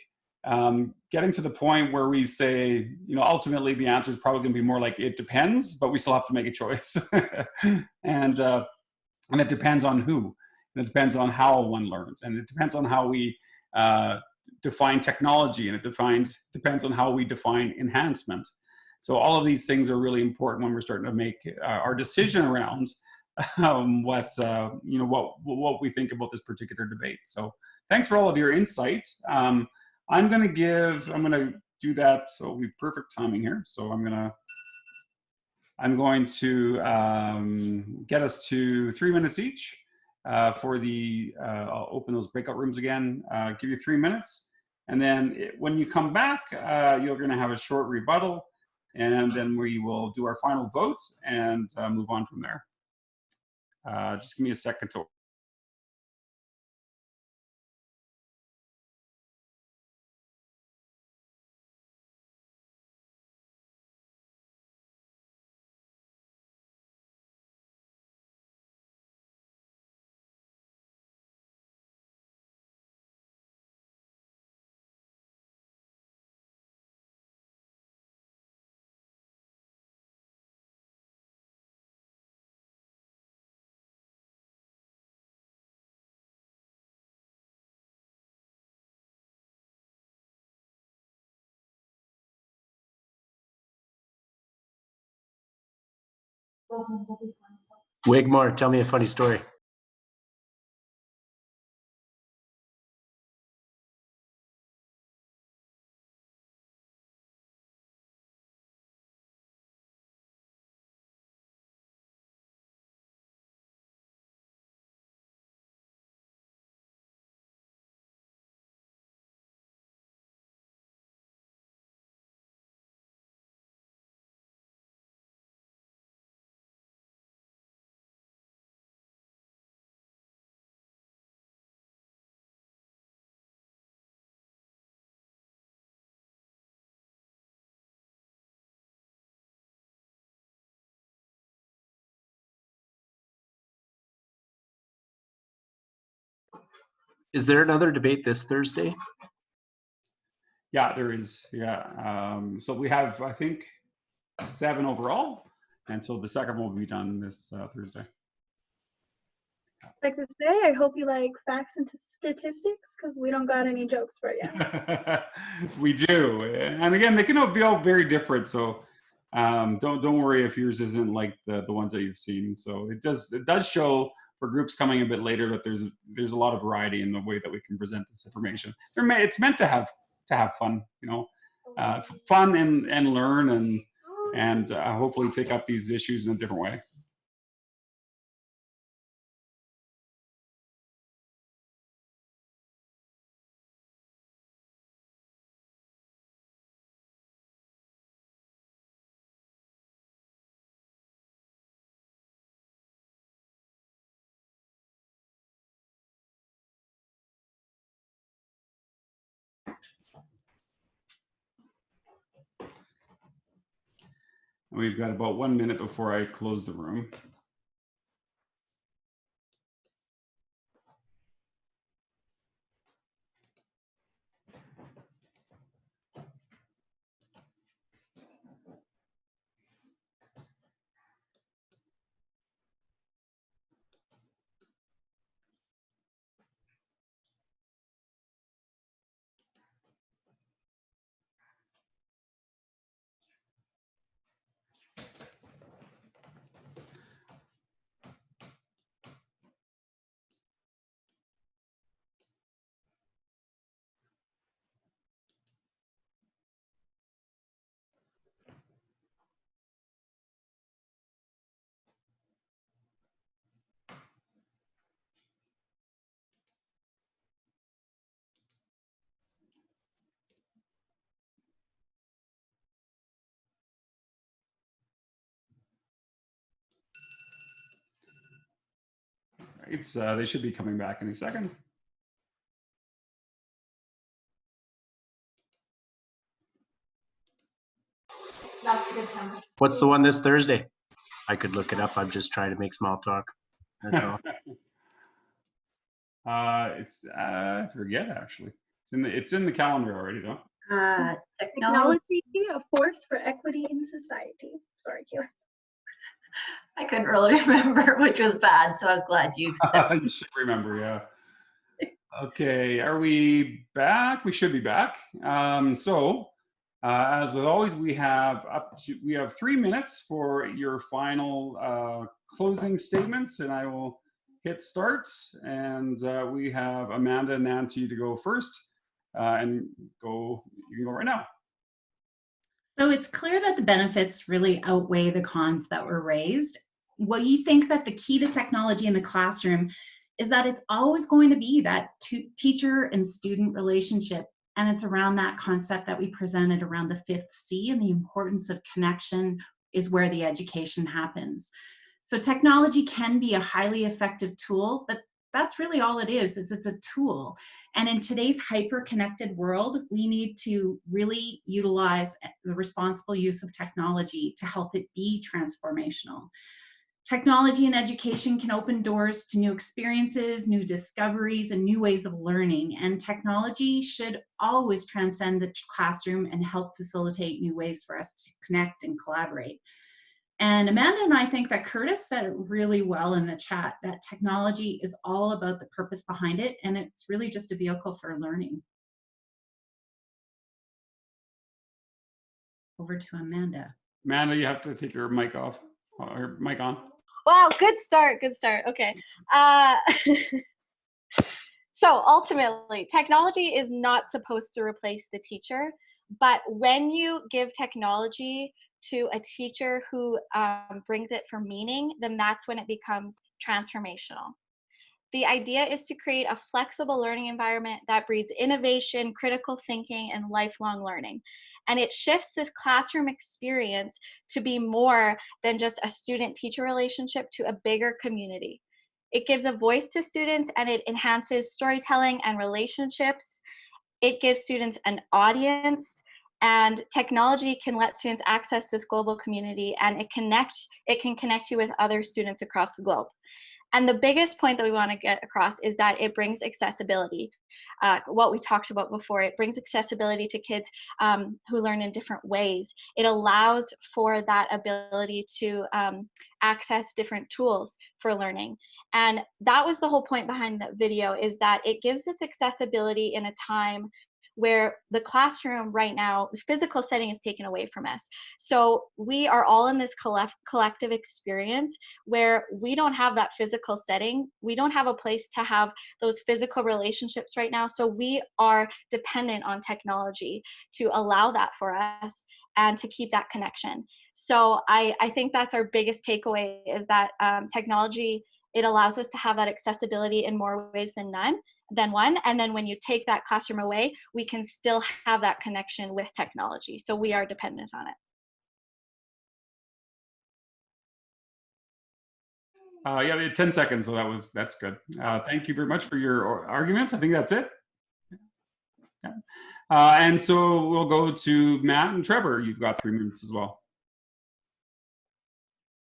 getting to the point where we say, you know, ultimately the answer is probably going to be more like it depends, but we still have to make a choice. And it depends on who, and it depends on how one learns, and it depends on how we define technology, and it depends on how we define enhancement. So all of these things are really important when we're starting to make our decision around what we think about this particular debate. So thanks for all of your insight. I'm going to do that. So it'll be perfect timing here. So I'm going to get us to 3 minutes each for the, I'll open those breakout rooms again, give you 3 minutes. And then when you come back, you're going to have a short rebuttal, and then we will do our final vote and move on from there. Just give me a second to Wigmore, tell me a funny story. Is there another debate this Thursday? Yeah, there is. Yeah. So we have, I think, 7 overall. And so the second one will be done this Thursday. Like to say, I hope you like facts and statistics because we don't got any jokes for you. We do. And again, they can be all very different. So don't worry if yours isn't like the ones that you've seen. So it does show for groups coming a bit later that there's a lot of variety in the way that we can present this information. It's meant to have fun, you know, fun and learn and hopefully take up these issues in a different way. We've got about 1 minute before I close the room. They should be coming back any second. That's a good time. What's the one this Thursday? I could look it up. I'm just trying to make small talk. That's all. I forget actually. It's in the calendar already though. Technology, a force for equity in society. Sorry, Keila. I couldn't really remember, which was bad, so I was glad you said. You should remember, yeah. Okay, are we back? We should be back. As with always, we have 3 minutes for your final closing statements, and I will hit start. And we have Amanda and Nancy to go first, and you can go right now. So it's clear that the benefits really outweigh the cons that were raised. What you think that the key to technology in the classroom is that it's always going to be that teacher and student relationship. And it's around that concept that we presented around the 5th C, and the importance of connection is where the education happens. So technology can be a highly effective tool, but that's really all it is it's a tool. And in today's hyper-connected world, we need to really utilize the responsible use of technology to help it be transformational. Technology in education can open doors to new experiences, new discoveries, and new ways of learning. And technology should always transcend the classroom and help facilitate new ways for us to connect and collaborate. And Amanda and I think that Curtis said it really well in the chat, that technology is all about the purpose behind it, and it's really just a vehicle for learning. Over to Amanda. Amanda, you have to take your mic off, or mic on. Wow, good start, good start. Okay. So ultimately, technology is not supposed to replace the teacher, but when you give technology to a teacher who brings it for meaning, then that's when it becomes transformational. The idea is to create a flexible learning environment that breeds innovation, critical thinking, and lifelong learning. And it shifts this classroom experience to be more than just a student-teacher relationship to a bigger community. It gives a voice to students, and it enhances storytelling and relationships. It gives students an audience, and technology can let students access this global community, and it can connect you with other students across the globe. And the biggest point that we want to get across is that it brings accessibility. What we talked about before, it brings accessibility to kids who learn in different ways. It allows for that ability to access different tools for learning. And that was the whole point behind the video, is that it gives us accessibility in a time where the classroom right now, the physical setting is taken away from us. So we are all in this collective experience where we don't have that physical setting. We don't have a place to have those physical relationships right now. So we are dependent on technology to allow that for us and to keep that connection. So I think that's our biggest takeaway, is that technology, it allows us to have that accessibility in more ways than one. And then when you take that classroom away, we can still have that connection with technology. So we are dependent on it. Yeah, 10 seconds, so that's good. Thank you very much for your arguments. I think that's it. Yeah. And so we'll go to Matt and Trevor. You've got 3 minutes as well.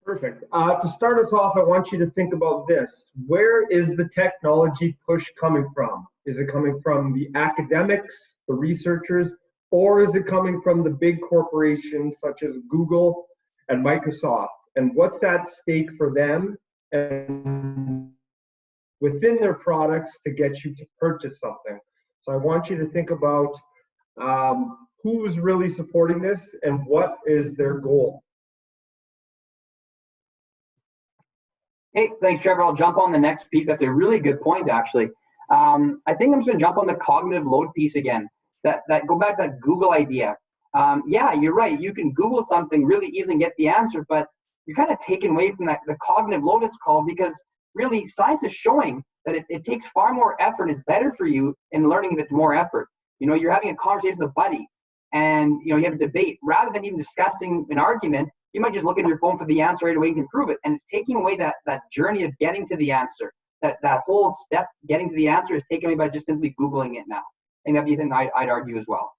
Perfect. To start us off, I want you to think about this. Where is the technology push coming from? Is it coming from the academics, the researchers, or is it coming from the big corporations such as Google and Microsoft? And what's at stake for them and within their products to get you to purchase something? So I want you to think about who's really supporting this and what is their goal. Hey, thanks, Trevor. I'll jump on the next piece. That's a really good point, actually. I think I'm just going to jump on the cognitive load piece again. That go back to that Google idea. Yeah, you're right. You can Google something really easily and get the answer, but you're kind of taken away from the cognitive load, it's called, because really science is showing that it takes far more effort. It's better for you in learning if it's more effort. You know, you're having a conversation with a buddy, and you have a debate. Rather than even discussing an argument, you might just look at your phone for the answer right away and can prove it. And it's taking away that journey of getting to the answer. That whole step getting to the answer is taken away by just simply Googling it now. I think that'd be something I'd argue as well.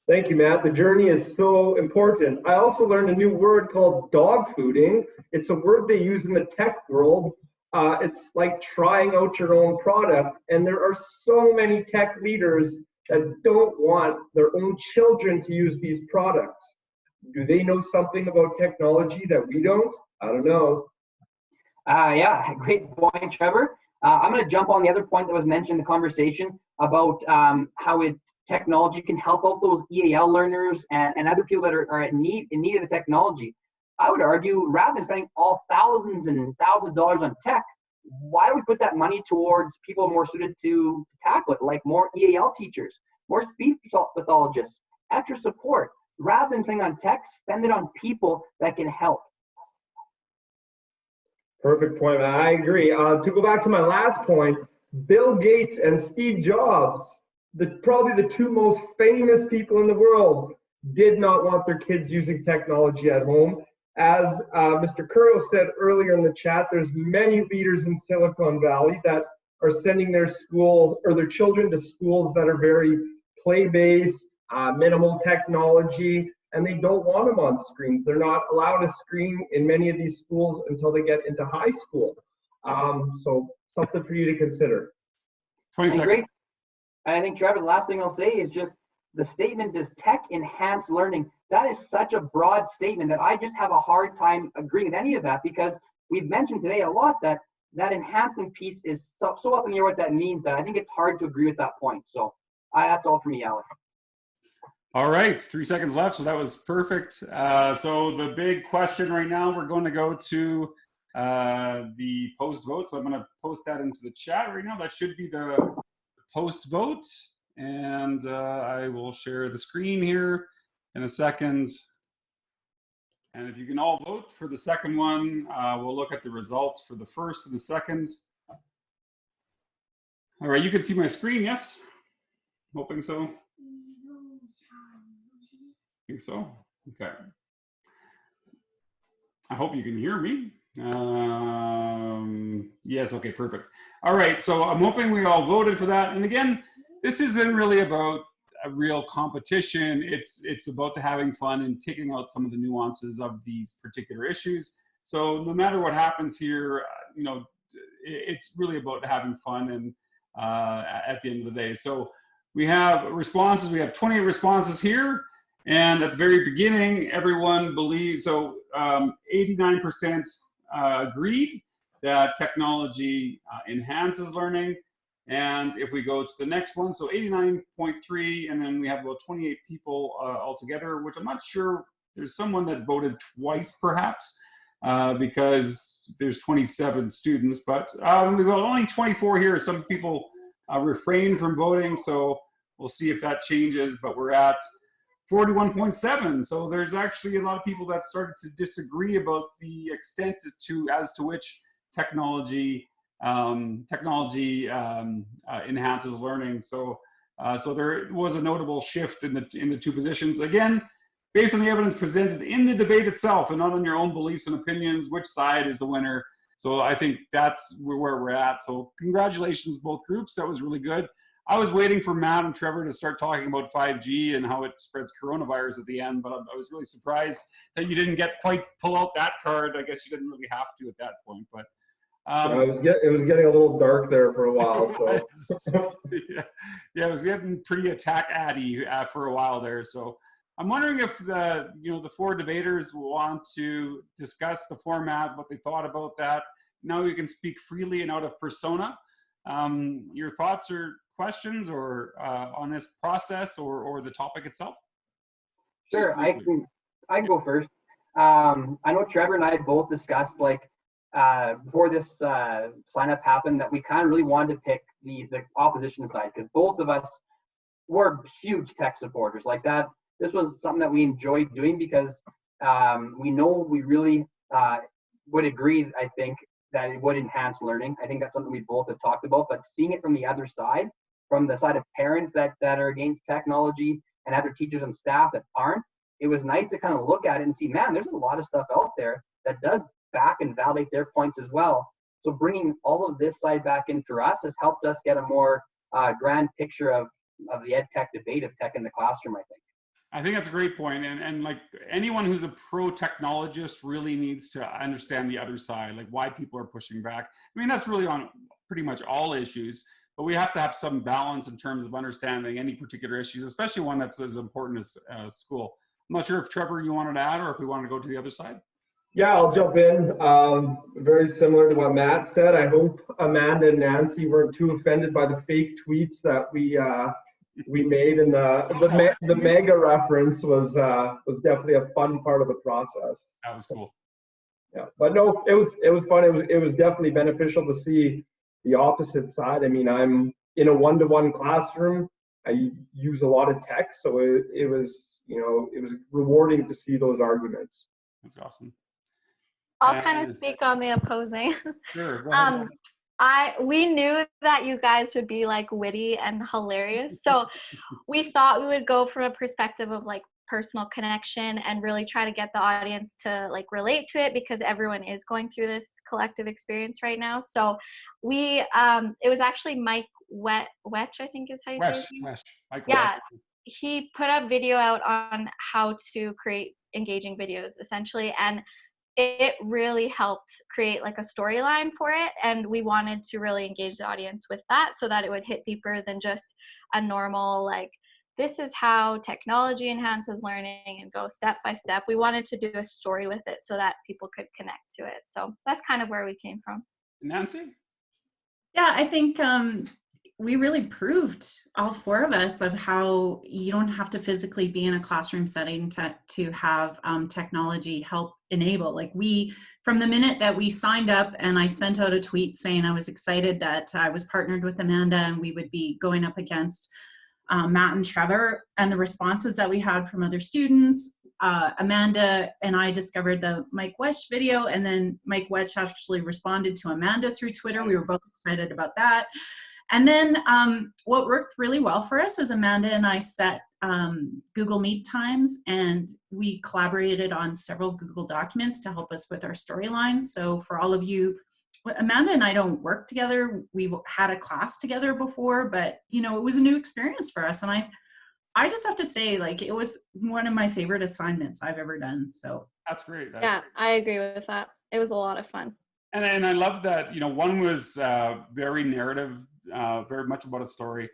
Thank you, Matt. The journey is so important. I also learned a new word called dog fooding. It's a word they use in the tech world. It's like trying out your own product. And there are so many tech leaders that don't want their own children to use these products. Do they know something about technology that we don't? I don't know. Yeah, great point, Trevor. I'm going to jump on the other point that was mentioned in the conversation about how technology can help out those EAL learners and other people that are in need of the technology. I would argue, rather than spending all thousands and thousands of dollars on tech, why don't we put that money towards people more suited to tackle it, like more EAL teachers, more speech pathologists, extra support. Rather than spending on tech, spend it on people that can help. Perfect point. I agree. To go back to my last point, Bill Gates and Steve Jobs, probably the 2 most famous people in the world, did not want their kids using technology at home. As Mr. Curro said earlier in the chat, there's many leaders in Silicon Valley that are sending their children to schools that are very play-based, minimal technology, and they don't want them on screens. They're not allowed a screen in many of these schools until they get into high school. So something for you to consider. 20 seconds. Great. I think, Trevor, the last thing I'll say is just the statement, does tech enhance learning? That is such a broad statement that I just have a hard time agreeing with any of that, because we've mentioned today a lot that enhancement piece is so up in the air what that means, that I think it's hard to agree with that point. So that's all for me, Alec. All right, 3 seconds left, so that was perfect. So the big question right now, we're going to go to the post vote. So I'm going to post that into the chat right now. That should be the post vote. And I will share the screen here in a second. And if you can all vote for the second one, we'll look at the results for the first and the second. All right, you can see my screen, yes? Hoping so. I think so. Okay. I hope you can hear me. Yes, okay, perfect. All right, so I'm hoping we all voted for that. And again, this isn't really about a real competition. It's about having fun and taking out some of the nuances of these particular issues. So no matter what happens here, it's really about having fun and at the end of the day. So we have responses. We have 28 responses here. And at the very beginning, everyone believes, so 89% agreed that technology enhances learning. And if we go to the next one, so 89.3, and then we have about 28 people altogether, which I'm not sure, there's someone that voted twice perhaps, because there's 27 students, but we've got only 24 here. Some people refrained from voting, so we'll see if that changes, but we're at 41.7. So there's actually a lot of people that started to disagree about the extent as to which technology enhances learning. So so there was a notable shift in the two positions. Again, based on the evidence presented in the debate itself and not on your own beliefs and opinions, which side is the winner. So I think that's where we're at. So congratulations, both groups. That was really good. I was waiting for Matt and Trevor to start talking about 5G and how it spreads coronavirus at the end, but I was really surprised that you didn't pull out that card. I guess you didn't really have to at that point, but it was getting a little dark there for a while. So yeah, it was getting pretty attack-addy for a while there. So I'm wondering if the four debaters want to discuss the format, what they thought about that. Now you can speak freely and out of persona. Your thoughts or questions or on this process or the topic itself? Sure, I can go first. I know Trevor and I both discussed before this sign up happened that we kind of really wanted to pick the opposition side because both of us were huge tech supporters. Like that, this was something that we enjoyed doing because we know we really would agree, I think, that it would enhance learning. I think that's something we both have talked about, but seeing it from the other side, from the side of parents that are against technology and other teachers and staff that aren't, it was nice to kind of look at it and see, man, there's a lot of stuff out there that does back and validate their points as well. So bringing all of this side back in for us has helped us get a more grand picture of the ed tech debate of tech in the classroom, I think. I think that's a great point. And like anyone who's a pro technologist really needs to understand the other side, like why people are pushing back. I mean, that's really on pretty much all issues, but we have to have some balance in terms of understanding any particular issues, especially one that's as important as school. I'm not sure if Trevor, you wanted to add or if we wanted to go to the other side. Yeah, I'll jump in. Very similar to what Matt said. I hope Amanda and Nancy weren't too offended by the fake tweets that we made, and the mega reference was definitely a fun part of the process. That was cool. Yeah, but no, it was fun. It was definitely beneficial to see the opposite side. I mean, I'm in a one-to-one classroom. I use a lot of tech, so it was rewarding to see those arguments. That's awesome. I'll kind of speak on the opposing. Sure. Go ahead. We knew that you guys would be like witty and hilarious. So we thought we would go from a perspective of like personal connection and really try to get the audience to like relate to it because everyone is going through this collective experience right now. So we, it was actually Mike Wetch, I think is how you say it. Yeah. He put a video out on how to create engaging videos essentially. And it really helped create like a storyline for it. And we wanted to really engage the audience with that so that it would hit deeper than just a normal, like, this is how technology enhances learning and go step by step. We wanted to do a story with it so that people could connect to it. So that's kind of where we came from. Nancy? Yeah, I think we really proved, all four of us, of how you don't have to physically be in a classroom setting to have technology help enable. Like from the minute that we signed up and I sent out a tweet saying I was excited that I was partnered with Amanda and we would be going up against Matt and Trevor, and the responses that we had from other students. Amanda and I discovered the Mike Wetch video, and then Mike Wetch actually responded to Amanda through Twitter. We were both excited about that. And then what worked really well for us is Amanda and I set Google Meet times, and we collaborated on several Google documents to help us with our storylines. So for all of you, Amanda and I don't work together. We've had a class together before, but it was a new experience for us. And I just have to say, like, it was one of my favorite assignments I've ever done. So that's great. Yeah, I agree with that. It was a lot of fun. And I love that, you know, one was very narrative, very much about a story.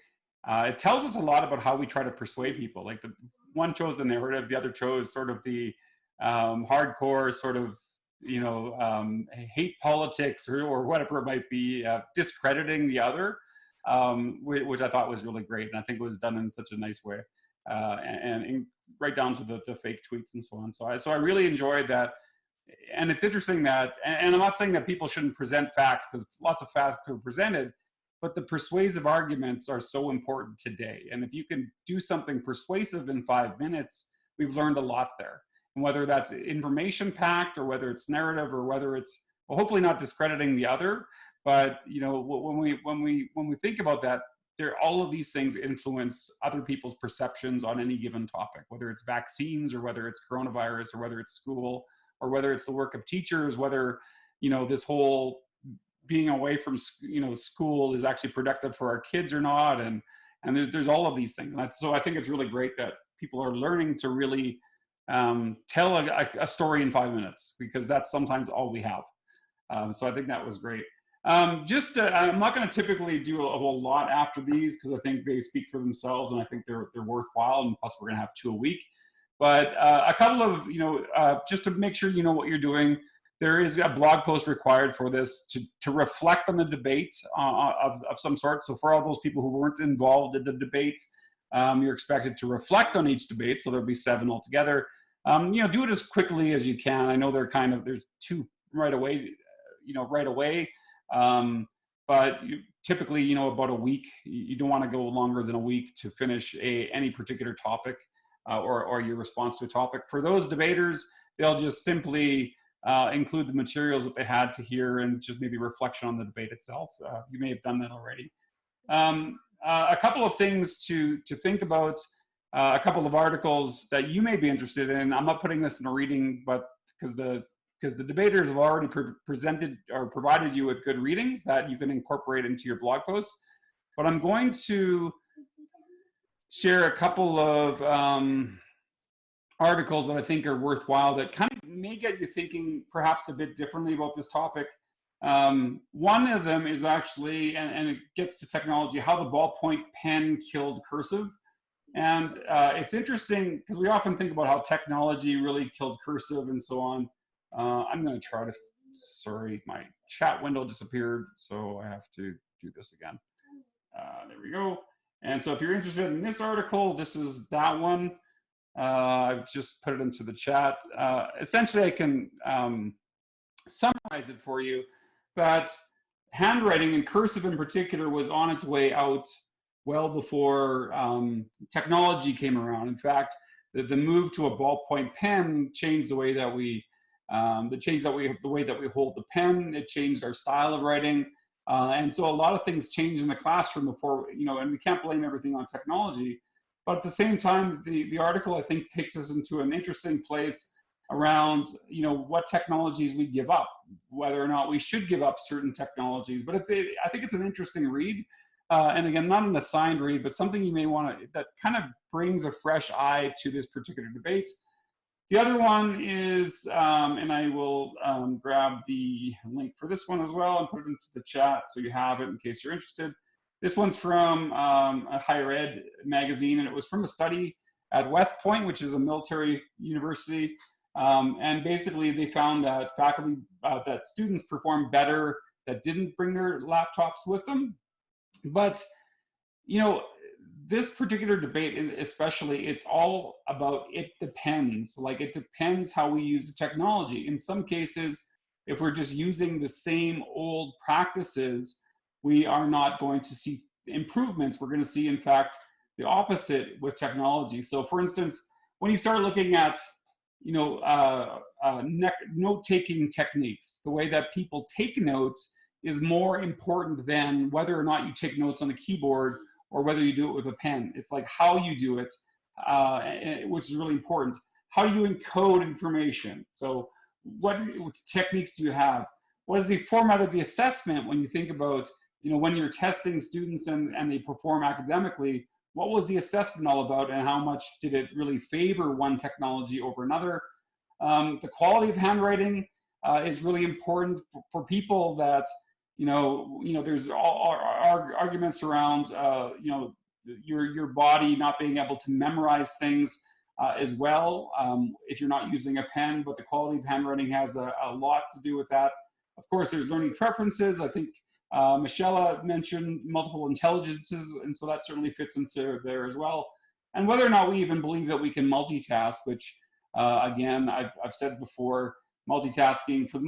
It tells us a lot about how we try to persuade people. Like the one chose the narrative, the other chose sort of the hardcore sort of, you know, hate politics or whatever it might be, discrediting the other, which I thought was really great. And I think it was done in such a nice way, and right down to the fake tweets and so on. So I really enjoyed that. And it's interesting that, and I'm not saying that people shouldn't present facts, because lots of facts are presented, but the persuasive arguments are so important today. And if you can do something persuasive in 5 minutes, we've learned a lot there. And whether that's information packed, or whether it's narrative, or whether it's, well, hopefully not discrediting the other, but you know, when we think about that, all of these things influence other people's perceptions on any given topic, whether it's vaccines, or whether it's coronavirus, or whether it's school, or whether it's the work of teachers, whether, you know, this whole being away from, you know, school is actually productive for our kids or not. And there's all of these things. And so I think it's really great that people are learning to really tell a story in 5 minutes, because that's sometimes all we have. So I think that was great. I'm not going to typically do a whole lot after these, because I think they speak for themselves, and I think they're worthwhile. And plus, we're going to have 2 a week. But a couple of, you know, just to make sure you know what you're doing, there is a blog post required for this to reflect on the debate of some sort. So for all those people who weren't involved in the debate, you're expected to reflect on each debate. So there'll be 7 altogether. You know, do it as quickly as you can. I know there's 2 right away, you know, right away. But typically, you know, about a week. You don't want to go longer than a week to finish any particular topic. Or your response to a topic. For those debaters, they'll just simply include the materials that they had to hear, and just maybe reflection on the debate itself. You may have done that already. A couple of things to think about, a couple of articles that you may be interested in. I'm not putting this in a reading, but because the debaters have already presented or provided you with good readings that you can incorporate into your blog posts. But I'm going to share a couple of articles that I think are worthwhile, that kind of may get you thinking perhaps a bit differently about this topic. One of them is actually, and it gets to technology, how the ballpoint pen killed cursive. And it's interesting, because we often think about how technology really killed cursive and so on. I'm going to try to, sorry, my chat window disappeared, so I have to do this again. There we go. And so if you're interested in this article, this is that one. I've just put it into the chat. Essentially, I can summarize it for you, that handwriting, and cursive in particular, was on its way out well before technology came around. In fact, the move to a ballpoint pen changed the way that we the way that we hold the pen. It changed our style of writing. And so a lot of things changed in the classroom before, you know, and we can't blame everything on technology. But at the same time, the article, I think, takes us into an interesting place around, you know, what technologies we give up, whether or not we should give up certain technologies. But I think it's an interesting read. And again, not an assigned read, but something you may want to, that kind of brings a fresh eye to this particular debate. The other one is, and I will grab the link for this one as well and put it into the chat so you have it in case you're interested. This one's from a higher ed magazine, and it was from a study at West Point, which is a military university. And basically they found that faculty, that students performed better that didn't bring their laptops with them. But, you know, this particular debate, especially, it's all about, it depends. Like, it depends how we use the technology. In some cases, if we're just using the same old practices, we are not going to see improvements. We're going to see, in fact, the opposite with technology. So for instance, when you start looking at, you know, note-taking techniques, the way that people take notes is more important than whether or not you take notes on a keyboard or whether you do it with a pen. It's like how you do it, which is really important. How do you encode information? So what techniques do you have? What is the format of the assessment when you think about, you know, when you're testing students and they perform academically, what was the assessment all about, and how much did it really favor one technology over another? The quality of handwriting, is really important for people that, there's all arguments around, your body not being able to memorize things as well, if you're not using a pen, but the quality of handwriting has a lot to do with that. Of course, there's learning preferences. I think Michelle mentioned multiple intelligences, and so that certainly fits into there as well. And whether or not we even believe that we can multitask, which again, I've said before, multitasking for the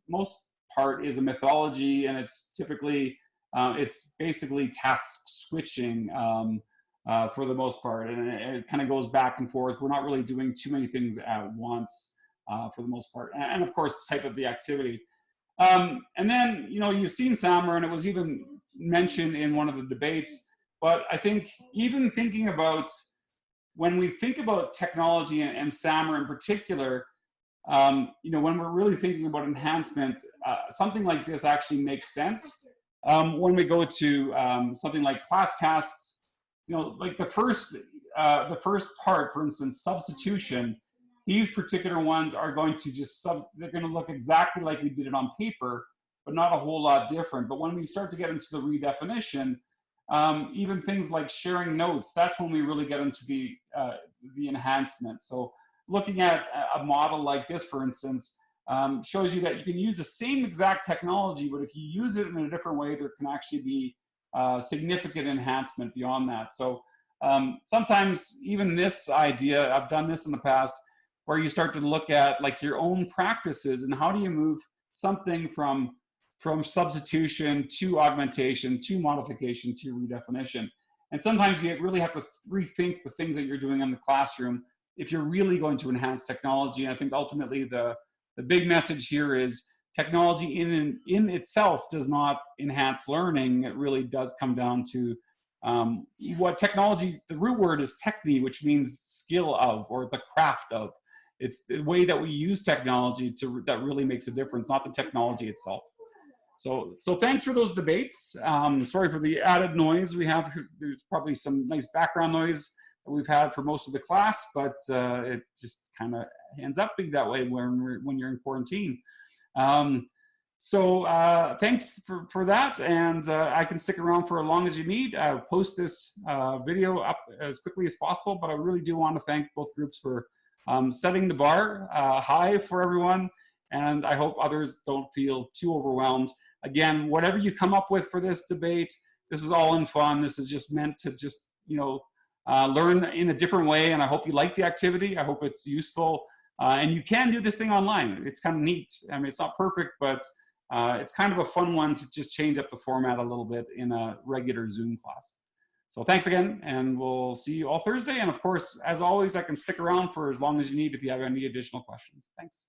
most part is a mythology, and it's typically, it's basically task switching for the most part, and it kind of goes back and forth. We're not really doing too many things at once for the most part, and of course, the type of the activity. And then, you've seen SAMR, and it was even mentioned in one of the debates, but I think even thinking about, when we think about technology and SAMR in particular, when we're really thinking about enhancement, something like this actually makes sense. When we go to something like class tasks, like the first part, for instance, substitution, these particular ones are going to they're going to look exactly like we did it on paper, but not a whole lot different. But when we start to get into the redefinition, even things like sharing notes, that's when we really get into the enhancement. So looking at a model like this, for instance, shows you that you can use the same exact technology, but if you use it in a different way, there can actually be significant enhancement beyond that. So sometimes even this idea, I've done this in the past, where you start to look at like your own practices and how do you move something from substitution to augmentation to modification to redefinition. And sometimes you really have to rethink the things that you're doing in the classroom if you're really going to enhance technology. And I think ultimately the big message here is technology in itself does not enhance learning. It really does come down to what technology, the root word is techne, which means skill of, or the craft of. It's the way that we use technology that really makes a difference, not the technology itself. So thanks for those debates. Sorry for the added noise we have. There's probably some nice background noise that we've had for most of the class, but it just kind of ends up being that way when you're in quarantine. Thanks for that, and I can stick around for as long as you need. I'll post this video up as quickly as possible, but I really do want to thank both groups for setting the bar high for everyone, and I hope others don't feel too overwhelmed. Again, whatever you come up with for this debate, this is all in fun. This is just meant to just, learn in a different way, and I hope you like the activity. I hope it's useful, and you can do this thing online. It's kind of neat. I mean, it's not perfect, but it's kind of a fun one to just change up the format a little bit in a regular Zoom class. So thanks again, and we'll see you all Thursday. And of course, as always, I can stick around for as long as you need if you have any additional questions. Thanks.